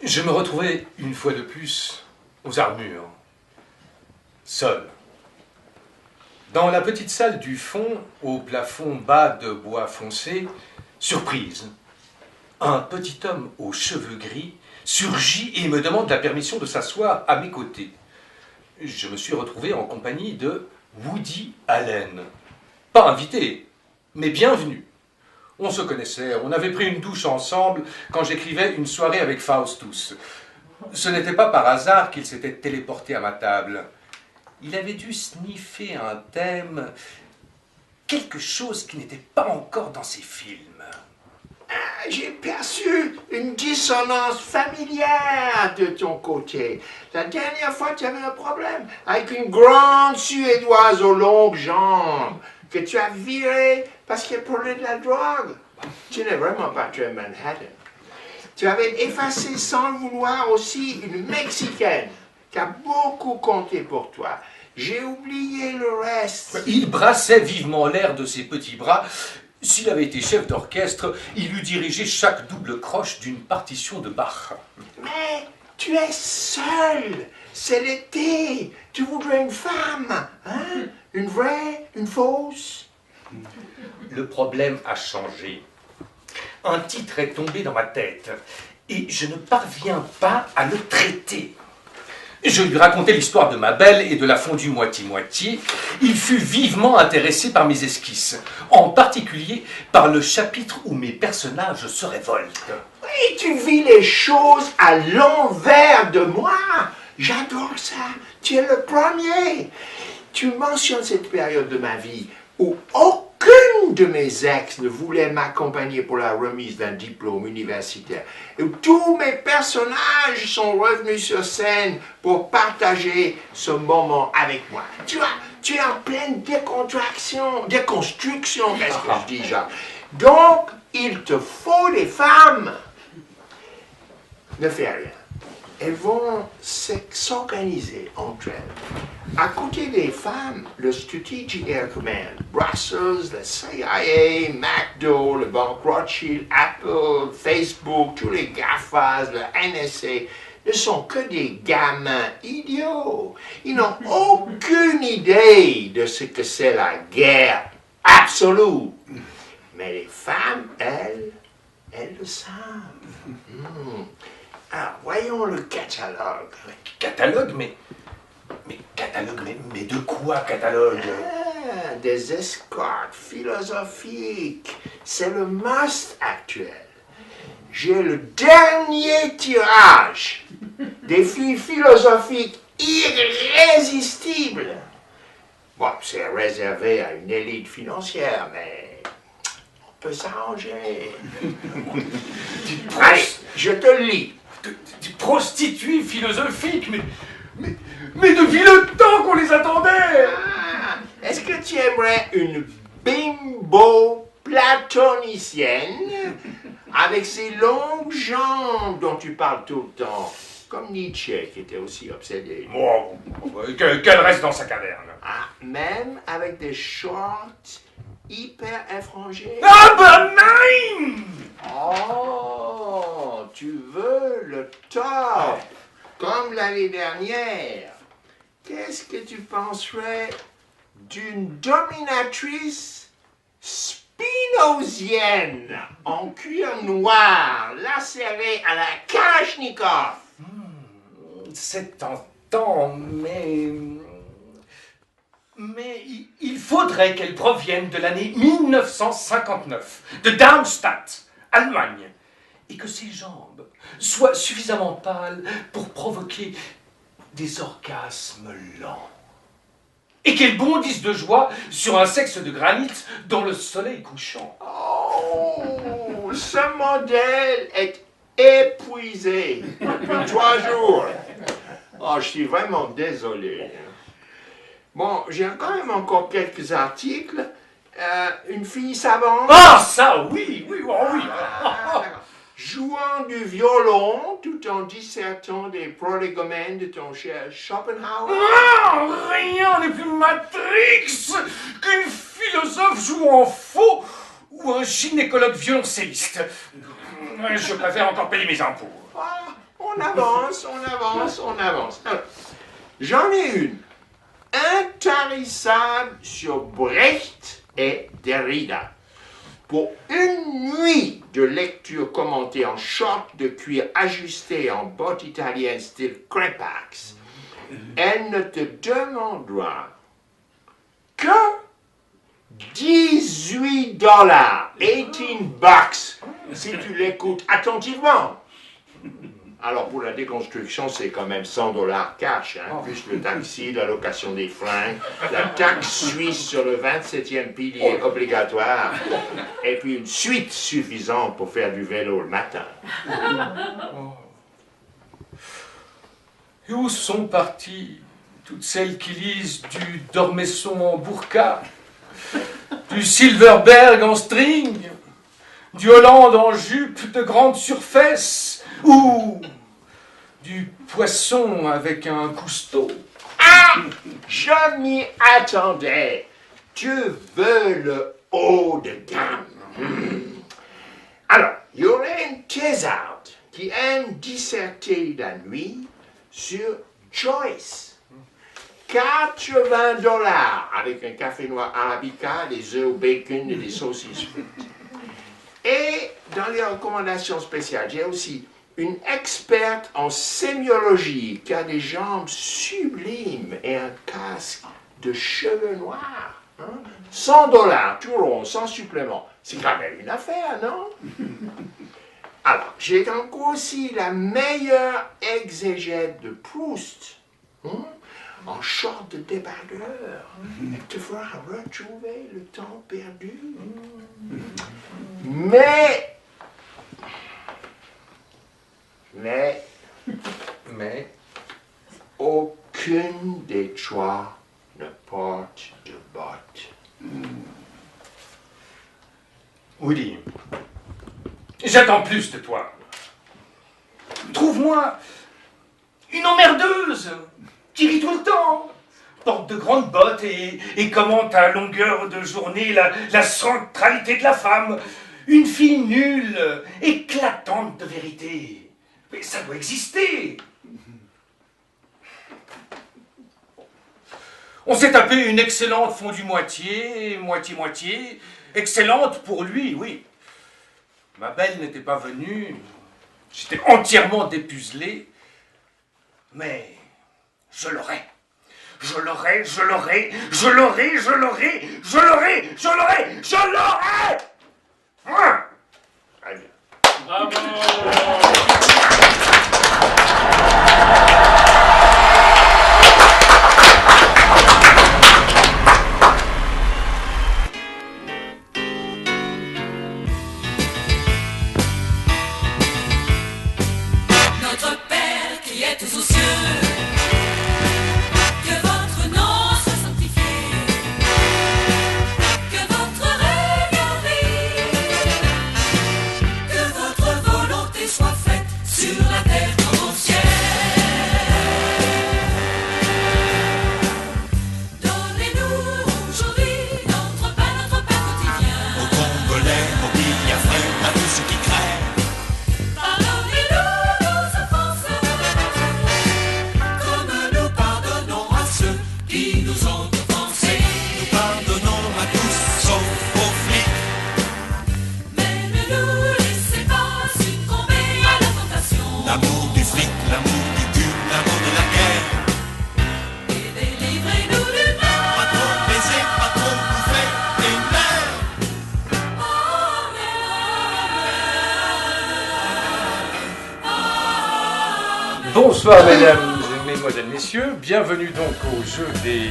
Je me retrouvais une fois de plus aux Armures, seul. Dans la petite salle du fond, au plafond bas de bois foncé, surprise. Un petit homme aux cheveux gris surgit et me demande la permission de s'asseoir à mes côtés. Je me suis retrouvé en compagnie de Woody Allen. Pas invité, mais bienvenu. On se connaissait, on avait pris une douche ensemble quand j'écrivais Une soirée avec Faustus. Ce n'était pas par hasard qu'il s'était téléporté à ma table. Il avait dû sniffer un thème, quelque chose qui n'était pas encore dans ses films. J'ai perçu une dissonance familière de ton côté. La dernière fois, tu avais un problème avec une grande Suédoise aux longues jambes que tu as virée parce qu'elle prenait de la drogue. Tu n'es vraiment pas très Manhattan. Tu avais effacé sans le vouloir aussi une Mexicaine qui a beaucoup compté pour toi. J'ai oublié le reste. Il brassait vivement l'air de ses petits bras. S'il avait été chef d'orchestre, il eût dirigé chaque double croche d'une partition de Bach. Mais tu es seul. C'est l'été. Tu voudrais une femme, hein? Une vraie, une fausse? Le problème a changé. Un titre est tombé dans ma tête et je ne parviens pas à le traiter. Je lui racontai l'histoire de ma belle et de la fondue moitié-moitié. Il fut vivement intéressé par mes esquisses, en particulier par le chapitre où mes personnages se révoltent. Oui, tu vis les choses à l'envers de moi. J'adore ça. Tu es le premier. Tu mentionnes cette période de ma vie où aucune de mes ex ne voulait m'accompagner pour la remise d'un diplôme universitaire. Et où tous mes personnages sont revenus sur scène pour partager ce moment avec moi. Tu es en pleine déconstruction, qu'est-ce que je dis, Jacques? Donc, il te faut des femmes. Ne fais rien. Elles vont s'organiser entre elles. À côté des femmes, le Strategic Air Command, Brussels, le CIA, McDo, le Banque Rothschild, Apple, Facebook, tous les GAFAs, le NSA, ne sont que des gamins idiots. Ils n'ont aucune idée de ce que c'est la guerre absolue. Mais les femmes, elles le savent. Alors, voyons le catalogue. Catalogue, mais de quoi catalogue? Des escortes philosophiques. C'est le must actuel. J'ai le dernier tirage des filles philosophiques irrésistibles. Bon, c'est réservé à une élite financière, mais on peut s'arranger. Allez, je te le lis. Des prostituées philosophiques, mais depuis le temps qu'on les attendait. Est-ce que tu aimerais une bimbo platonicienne avec ses longues jambes dont tu parles tout le temps, comme Nietzsche qui était aussi obsédé? Qu'elle reste dans sa caverne. Même avec des shorts hyper effrangés? Ah ben non! Oh, tu veux le top, comme l'année dernière. Qu'est-ce que tu penserais d'une dominatrice spinozienne en cuir noir, lacérée à la Kalachnikov? 70 ans, mais il faudrait qu'elle provienne de l'année 1959, de Darmstadt, Allemagne, et que ses jambes soient suffisamment pâles pour provoquer des orgasmes lents, et qu'elle bondisse de joie sur un sexe de granit dans le soleil couchant. Oh, ce modèle est épuisé depuis 3 jours. Oh, je suis vraiment désolé. Bon, j'ai quand même encore quelques articles. Une fille savante. Ah, ça, oui, oui, oh, oui. Jouant du violon tout en dissertant des prolégomènes de ton cher Schopenhauer. Ah, rien n'est plus Matrix qu'une philosophe jouant faux ou un gynécologue violoncelliste. Je préfère encore payer mes impôts. Ah, on avance, on avance, on avance. Alors, j'en ai une. Intarissable sur Brecht et Derrida. Pour une nuit de lecture commentée en short de cuir ajusté en bottes italiennes style Crepax, elle ne te demandera que $18, 18 bucks, si tu l'écoutes attentivement. Alors pour la déconstruction, c'est quand même $100 cash, hein, plus le taxi, la location des fringues, la taxe suisse sur le 27e pilier obligatoire, et puis une suite suffisante pour faire du vélo le matin. Et où sont parties toutes celles qui lisent du Dormesson en burqa, du Silverberg en string, du Hollande en jupe de grande surface, ou du Poisson avec un cousteau? Ah, je m'y attendais. Tu veux le haut de gamme. Alors, il y aurait une thésarde qui aime disserter la nuit sur Joyce. $80 avec un café noir arabica, des œufs au bacon et des saucisses frites. Et dans les recommandations spéciales, j'ai aussi une experte en sémiologie qui a des jambes sublimes et un casque de cheveux noirs. Hein? $100, tout rond, sans supplément. C'est quand même une affaire, non? Alors, j'ai donc aussi la meilleure exégète de Proust, hein? En short de débardeur. Elle te fera retrouver le temps perdu. Mais aucune des trois ne porte de bottes. Willy, j'attends plus de toi. Trouve-moi une emmerdeuse qui rit tout le temps, porte de grandes bottes et commente à longueur de journée la centralité de la femme. Une fille nulle, éclatante de vérité. Mais ça doit exister. On s'est tapé une excellente fondue moitié. Excellente pour lui, oui. Ma belle n'était pas venue. J'étais entièrement dépucelé. Mais je l'aurai. Je l'aurai. Très bien. Bravo. Notre Père qui êtes aux cieux, que votre nom soit sanctifié, que votre règne arrive, que votre volonté Bonsoir mesdames et mesdemoiselles, messieurs, bienvenue donc au jeu des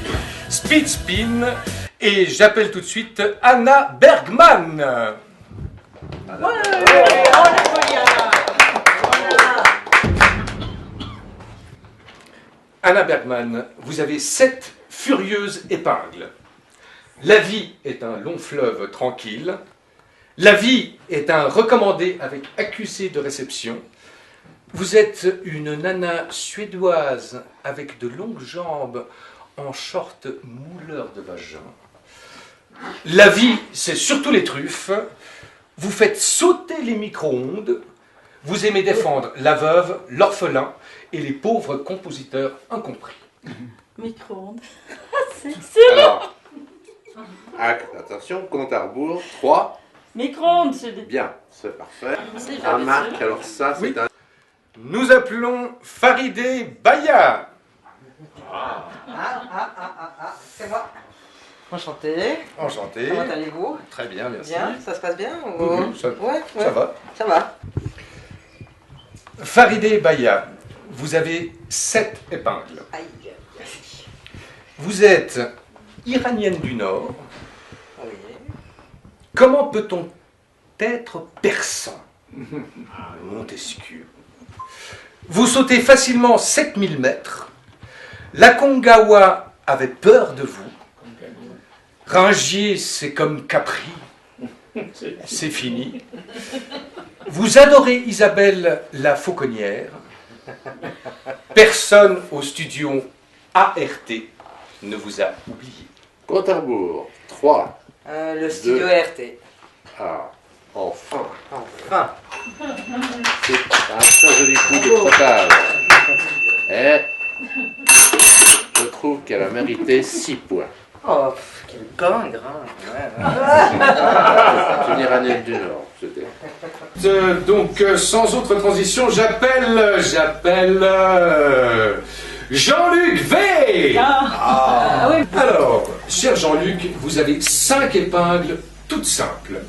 Speed Spin et j'appelle tout de suite Anna Bergman. Anna Bergman, vous avez 7 furieuses épingles. La vie est un long fleuve tranquille. La vie est un recommandé avec accusé de réception. Vous êtes une nana suédoise avec de longues jambes en short mouleur de vagin. La vie, c'est surtout les truffes. Vous faites sauter les micro-ondes. Vous aimez défendre la veuve, l'orphelin et les pauvres compositeurs incompris. Micro-ondes. Alors, attention, compte à rebours, 3. Micro-ondes, c'est des... Bien, c'est parfait. C'est Un jamais marque, sûr. alors ça, c'est un... Nous appelons Farideh Baya. C'est moi. Enchanté. Enchanté. Comment allez-vous? Très bien, merci. Bien, ça se passe bien ou... Oui, ça va. Ça va. Farideh Baya, vous avez 7 épingles. Aïe. Vous êtes iranienne du Nord. Oui. Comment peut-on être persan? Montesquieu. Vous sautez facilement 7000 mètres. La Kongawa avait peur de vous. Ringier, c'est comme Capri. C'est fini. Vous adorez Isabelle la Fauconnière. Personne au studio ART ne vous a oublié. Compte à rebours, 3. Le studio RT. Ah, enfin. Enfin. C'est un très joli coup de trottage. Et je trouve qu'elle a mérité 6 points. Oh, quel gangre. Hein. C'est une Iranienne du Nord, c'était. Donc, sans autre transition, j'appelle Jean-Luc V. Ah oui. Alors, cher Jean-Luc, vous avez 5 épingles toutes simples.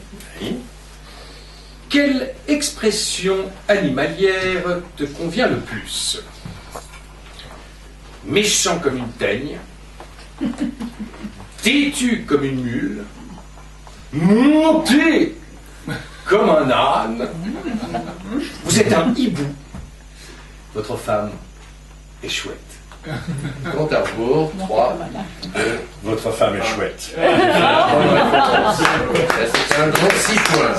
Quelle expression animalière te convient le plus? Méchant comme une teigne, têtu comme une mule, monté comme un âne. Vous êtes un hibou. Votre femme est chouette. Compte à rebours, 3, 2. Votre femme est chouette. C'est un grand 6 points.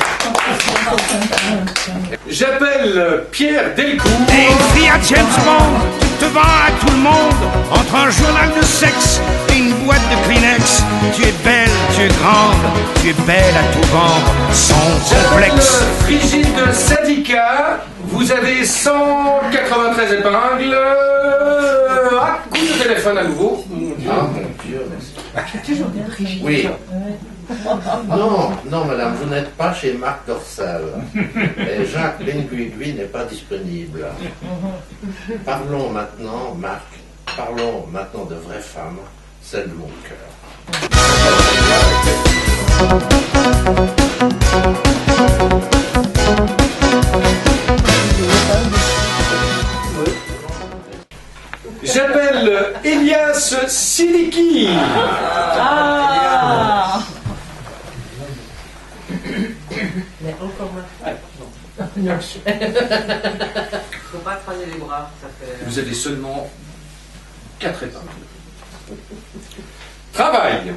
J'appelle Pierre Delcourt. Et une fille à James Bond, tu te vends à tout le monde, entre un journal de sexe et une boîte de Kleenex. Tu es belle, tu es grande, tu es belle à tout vendre, sans complexe. Frigide Syndicat, vous avez 193 épingles. Coup de téléphone à nouveau. Ah mon Dieu. Oui. Non, madame, vous n'êtes pas chez Marc Dorcel. Et Jacques Benguigui n'est pas disponible. Parlons maintenant, Marc, parlons maintenant de vraies femmes, celles de mon cœur. J'appelle Elias Siliki. Ah. Mais encore moins. Faut pas croiser les bras, ça fait... Vous avez seulement 4 épingles. Travail.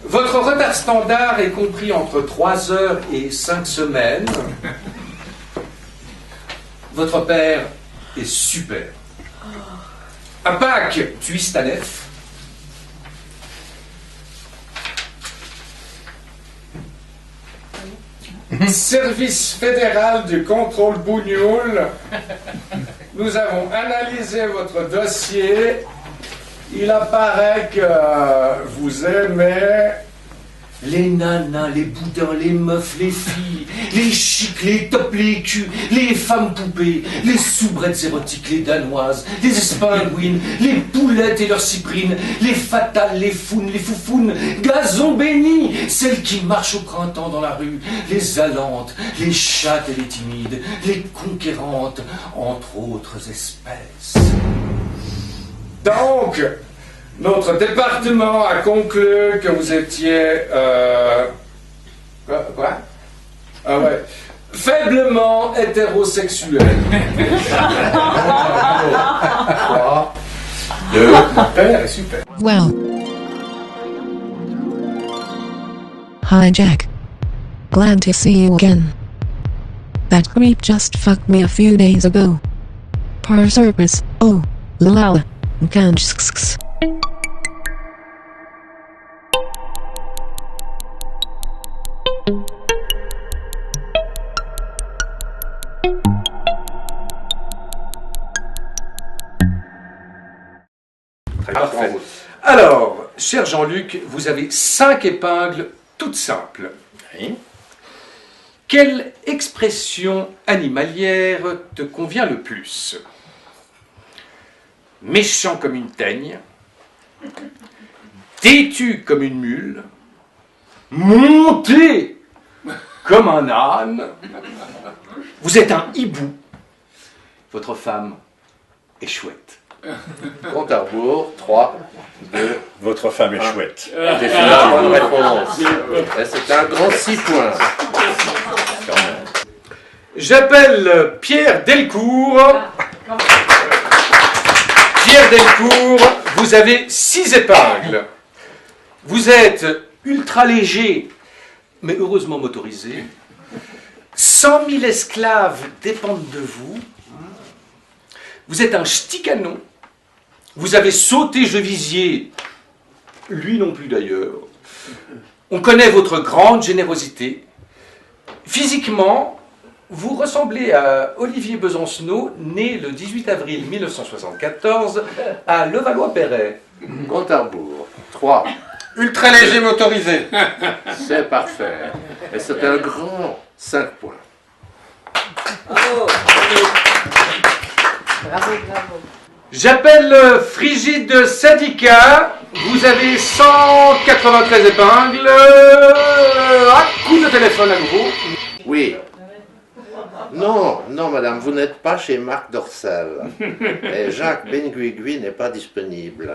Votre retard standard est compris entre 3 heures et 5 semaines. Votre père est super. À Pâques, tu es ta nef. Service fédéral du contrôle bougnoul. Nous avons analysé votre dossier. Il apparaît que vous aimez Les nanas, les boudins, les meufs, les filles, les chics, les top, les culs, les femmes poupées, les soubrettes érotiques, les danoises, les espingouines, les poulettes et leurs cyprines, les fatales, les founes, les foufounes, gazon béni, celles qui marchent au printemps dans la rue, les allantes, les chattes et les timides, les conquérantes, entre autres espèces. Donc, notre département a conclu que vous étiez... Quoi? Ah ouais. Faiblement hétérosexuel. 3, 2, mon père est super. Well. Hi Jack. Glad to see you again. That creep just fucked me a few days ago. Per service. Oh, la. Kanchsks. Très parfait. Alors, cher Jean-Luc, vous avez 5 épingles toutes simples. Oui. Quelle expression animalière te convient le plus? Méchant comme une teigne, têtu comme une mule, monté comme un âne. Vous êtes un hibou. Votre femme est chouette. Compte à rebours, 3, 2, Votre femme est chouette. J'ai fait la bonne réponse. Et c'est un grand 6 points. J'appelle Pierre Delcourt. Pierre Delcourt, vous avez 6 épingles. Vous êtes ultra léger, mais heureusement motorisé. 100 000 esclaves dépendent de vous. Vous êtes un ch'ti canon. Vous avez sauté Jevisier, lui non plus d'ailleurs. On connaît votre grande générosité. Physiquement, vous ressemblez à Olivier Besancenot, né le 18 avril 1974 à Levallois-Perret. Compte à rebours, 3. Ultra léger motorisé. C'est parfait. Et c'est un grand 5 points. Bravo. Bravo, bravo. J'appelle Frigide Syndicat. Vous avez 193 épingles. Coup de téléphone à nouveau. Oui. Non, non, madame, vous n'êtes pas chez Marc Dorcel. Et Jacques Benguigui n'est pas disponible.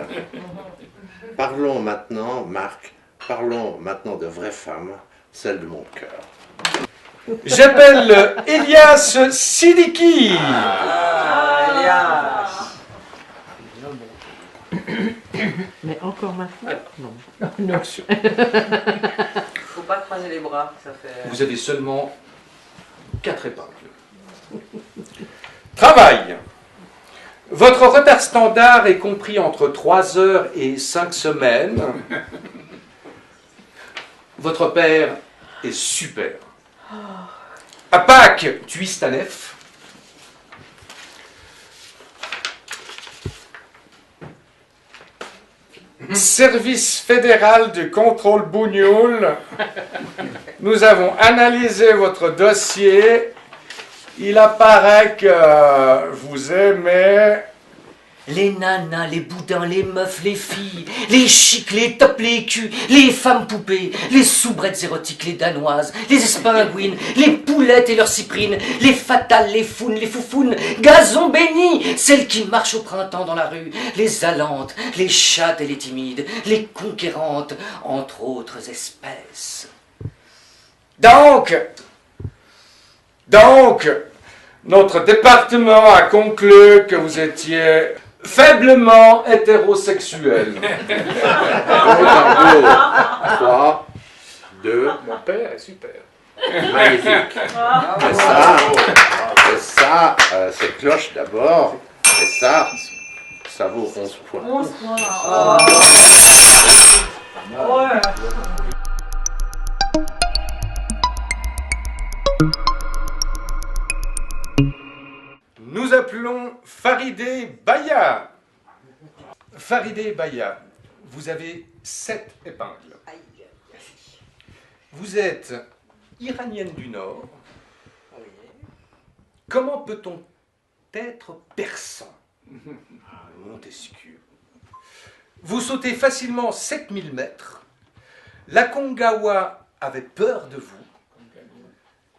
Parlons maintenant, Marc, parlons maintenant de vraies femmes, celles de mon cœur. J'appelle Elias Sidiki. Elias. Mais encore maintenant? Non. Bien sûr. Faut pas croiser les bras, ça fait... Vous avez seulement 4 épingles. Travail. Votre retard standard est compris entre 3 heures et 5 semaines. Votre père est super. À Pâques, tu es ta nef. Service fédéral du contrôle bougnoul. Nous avons analysé votre dossier. Il apparaît que vous aimez... Les nanas, les boudins, les meufs, les filles, les chics, les top, les culs, les femmes poupées, les soubrettes érotiques, les danoises, les espingouines, les poulettes et leurs cyprines, les fatales, les founes, les foufounes, gazon béni, celles qui marchent au printemps dans la rue, les allantes, les chattes et les timides, les conquérantes, entre autres espèces. Donc, notre département a conclu que vous étiez faiblement hétérosexuel. 3, 2, mon père est super. Magnifique. Et ça, c'est cloche d'abord. Et ça vaut 11 points. 11 points. Ouais. Nous appelons Farideh Baya. Farideh Baya, vous avez 7 épingles. Vous êtes iranienne du Nord. Comment peut-on être persan? Montesquieu. Vous sautez facilement 7000 mètres. L'Aconcagua avait peur de vous.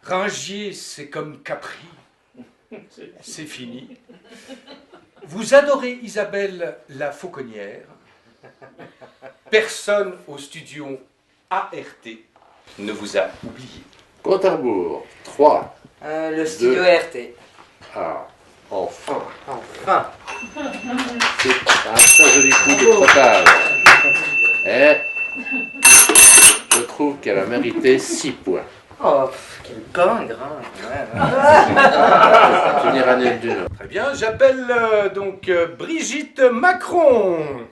Ringier, c'est comme Capri. C'est fini. Vous adorez Isabelle la Fauconnière. Personne au studio ART ne vous a oublié. Compte à rebours. 3. Le studio ART. Ah, enfin. Enfin. C'est un très joli coup de trottage. Et je trouve qu'elle a mérité 6 points. Oh, quel pingre, hein. C'est une Iranienne du Nord. Très bien, j'appelle donc Brigitte Macron.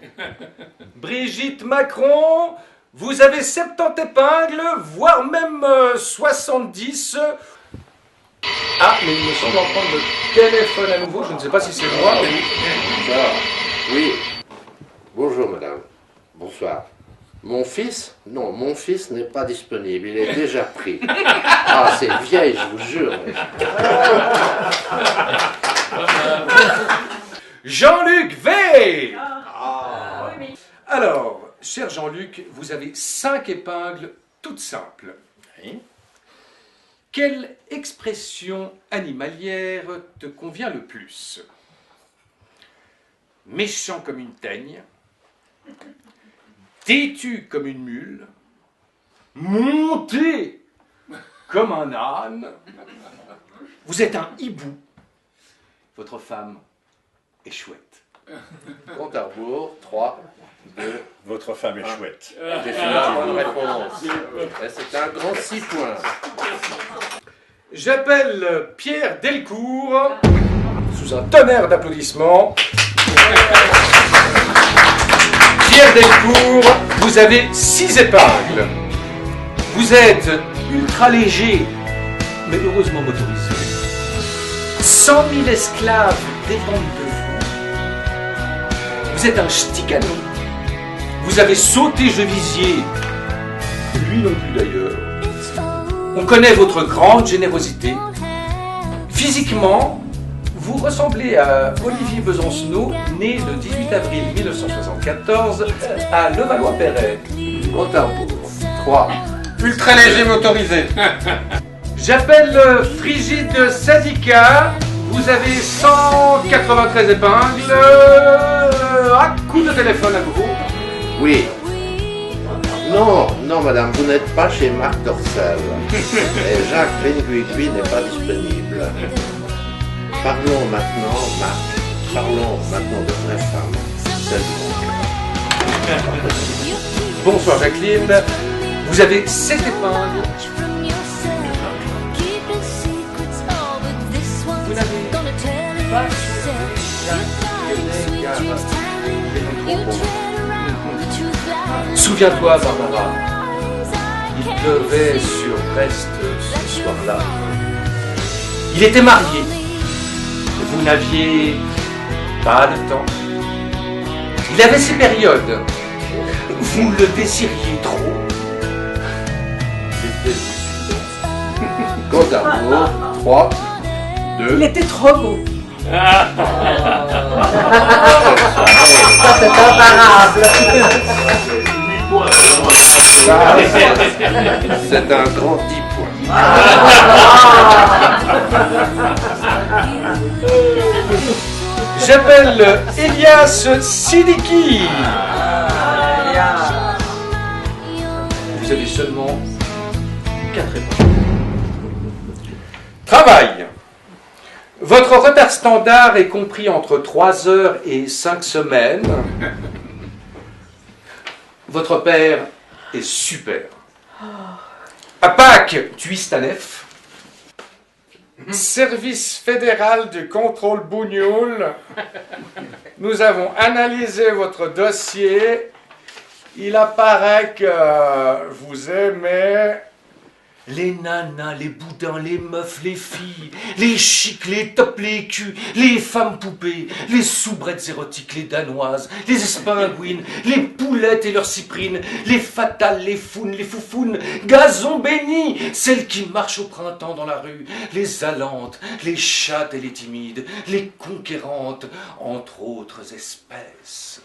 Brigitte Macron, vous avez 70 épingles, voire même 70. Ah, mais il me semble entendre le téléphone à nouveau, je ne sais pas si c'est moi. Bonsoir. Oui. Bonjour, madame. Bonsoir. Mon fils? Non, mon fils n'est pas disponible, il est déjà pris. Ah, c'est vieille, je vous jure. Jean-Luc V. Alors, cher Jean-Luc, vous avez 5 épingles toutes simples. Quelle expression animalière te convient le plus? Méchant comme une teigne, têtu comme une mule, monté comme un âne. Vous êtes un hibou. Votre femme est chouette. Compte à rebours. 3, 2. Votre femme est chouette. Définitivement réponse. C'est un grand 6 points. J'appelle Pierre Delcourt, sous un tonnerre d'applaudissements. Pierre Delcourt, vous avez 6 épingles. Vous êtes ultra léger, mais heureusement motorisé. 100 000 esclaves dépendent de vous. Vous êtes un ch'ticano. Vous avez sauté Jevisier, lui non plus d'ailleurs. On connaît votre grande générosité. Physiquement, vous ressemblez à Olivier Besancenot, né le 18 avril 1974 à Levallois-Perret. Compte à rebours. 3. Ultra léger motorisé. J'appelle Frigide Sadiqa. Vous avez 193 épingles. Un coup de téléphone à nouveau. Oui. Non, non, madame, vous n'êtes pas chez Marc Dorcel. Et Jacques Benguigui n'est pas disponible. Parlons maintenant, Marc. Parlons maintenant de vraie femme. Celle du monde. Bonsoir Jacqueline. Vous avez 7 épingles. Vous n'avez pas Souviens-toi, Barbara, il pleuvait sur Brest ce soir-là. Il était marié. Vous n'aviez pas le temps. Il avait ses périodes. Vous le désiriez trop. Compte à rebours. 3, 2. Il était trop beau. Ça, c'est imparable. C'est un grand 10 points. J'appelle Elias Sidiki. Vous avez seulement 4 épingles. Travail. Votre retard standard est compris entre 3 heures et 5 semaines. Votre père est super. À Pâques, tu Istanef. Service fédéral du contrôle bougnoul. Nous avons analysé votre dossier. Il apparaît que vous aimez Les nanas, les boudins, les meufs, les filles, les chics, les tops, les culs, les femmes poupées, les soubrettes érotiques, les danoises, les espingouines, les poulettes et leurs cyprines, les fatales, les founes, les foufounes, gazon béni, celles qui marchent au printemps dans la rue, les allantes, les chattes et les timides, les conquérantes, entre autres espèces.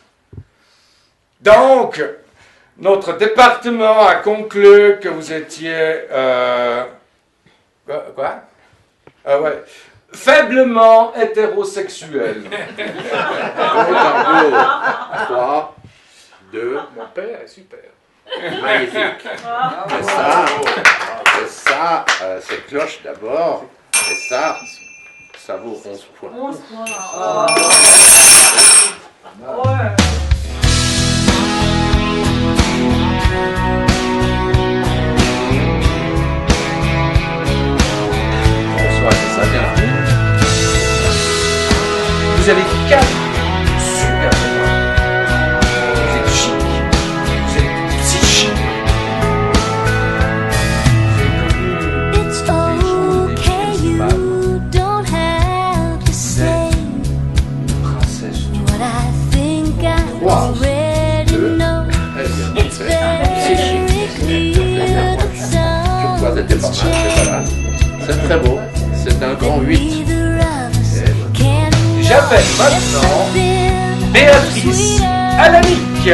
Donc, notre département a conclu que vous étiez... Quoi ouais. Faiblement hétérosexuel. 3, 2... Mon père est super. Magnifique. Et ça, c'est cloche d'abord. Et ça vaut 11 points. 11 points. Ouais. Vous avez 4 super points. Vous êtes chic. Vous êtes psychique. It's okay, you don't have to say what I think I already know. It's very clear that something's changed. C'est très beau. C'est un grand 8. J'appelle maintenant Béatrice Alanic.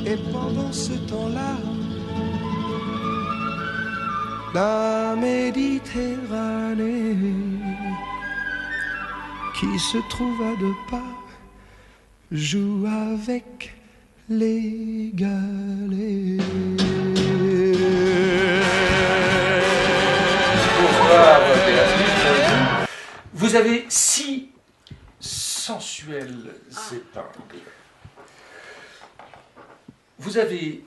Et pendant ce temps-là, la Méditerranée qui se trouve à 2 pas joue avec les galets. Bonsoir Béatrice. Vous avez 6 sensuelles épingles. Vous avez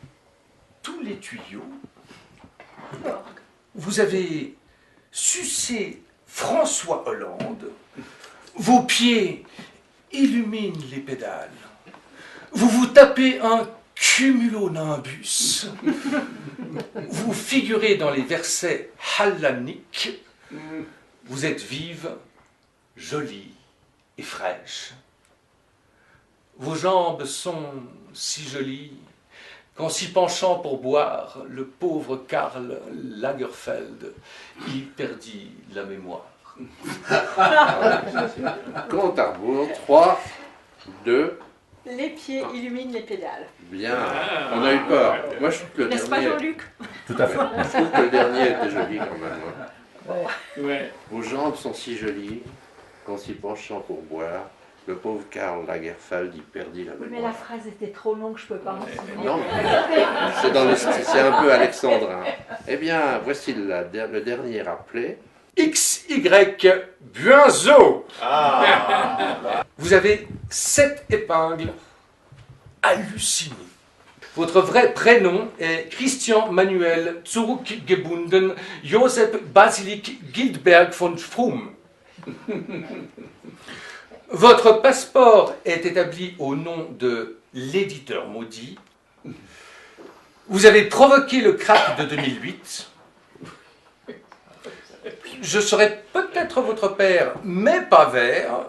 tous les tuyaux. Vous avez sucé François Hollande. Vos pieds illuminent les pédales. Vous vous tapez un cumulonimbus. Vous figurez dans les versets hallaniques. Vous êtes vive, jolie et fraîche. Vos jambes sont si jolies qu'en s'y penchant pour boire, le pauvre Karl Lagerfeld y perdit la mémoire. Compte à rebours, 3, 2... Les pieds illuminent les pédales. Bien, on a eu peur. Moi, je trouve que le N'est-ce dernier... pas, Jean-Luc? Tout à fait. Je trouve que le dernier était joli quand même. Ouais. Ouais. Vos jambes sont si jolies qu'en s'y penchant pour boire, le pauvre Karl Lagerfeld y perdit la Oui, mais mémoire. la phrase était trop longue, je ne peux pas m'en souvenir. Non, c'est un peu alexandrin. Eh bien, voici le dernier rappelé. XY Buinzo. Vous avez 7 épingles hallucinées. Votre vrai prénom est Christian Manuel Zurückgebunden Joseph Basilik Gildberg von Fromm. Votre passeport est établi au nom de l'éditeur maudit. Vous avez provoqué le crack de 2008. Je serai peut-être votre père, mais pas vert.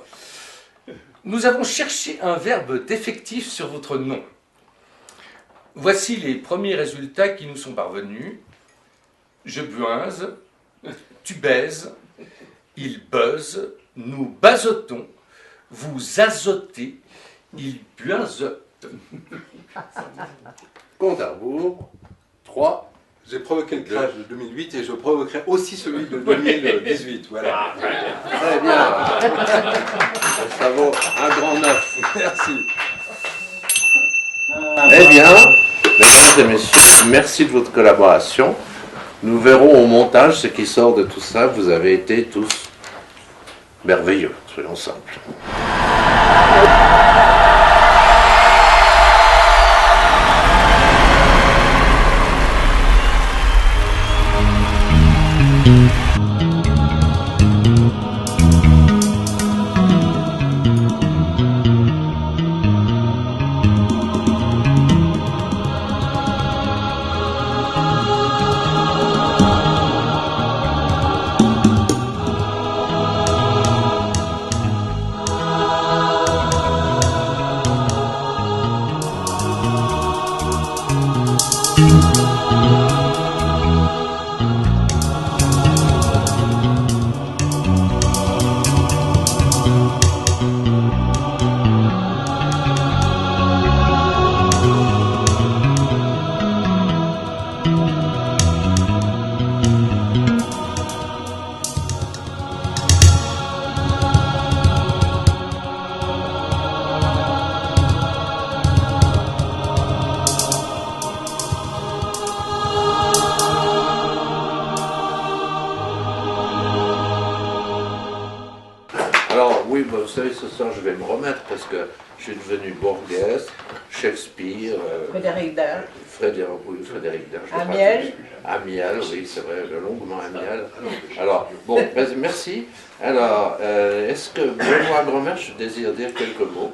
Nous avons cherché un verbe défectif sur votre nom. Voici les premiers résultats qui nous sont parvenus. Je buinze, tu baises, il buzz, nous bazotons, vous azotez, il buinzote. Compte à rebours, 3. J'ai provoqué le crash de 2008 et je provoquerai aussi celui de 2018. Voilà. Très bien. Ça vaut un grand 9. Merci. Eh bien, mesdames et messieurs, merci de votre collaboration. Nous verrons au montage ce qui sort de tout ça. Vous avez été tous merveilleux, soyons simples. savez, ce soir, je vais me remettre parce que je suis devenu Borges, Shakespeare... Frédéric Dard. Frédéric Dard. Amiel. Amiel, oui, c'est vrai, le longuement Amiel. Alors, bon, merci. Alors, est-ce que Benoît Grandmerche désire dire quelques mots?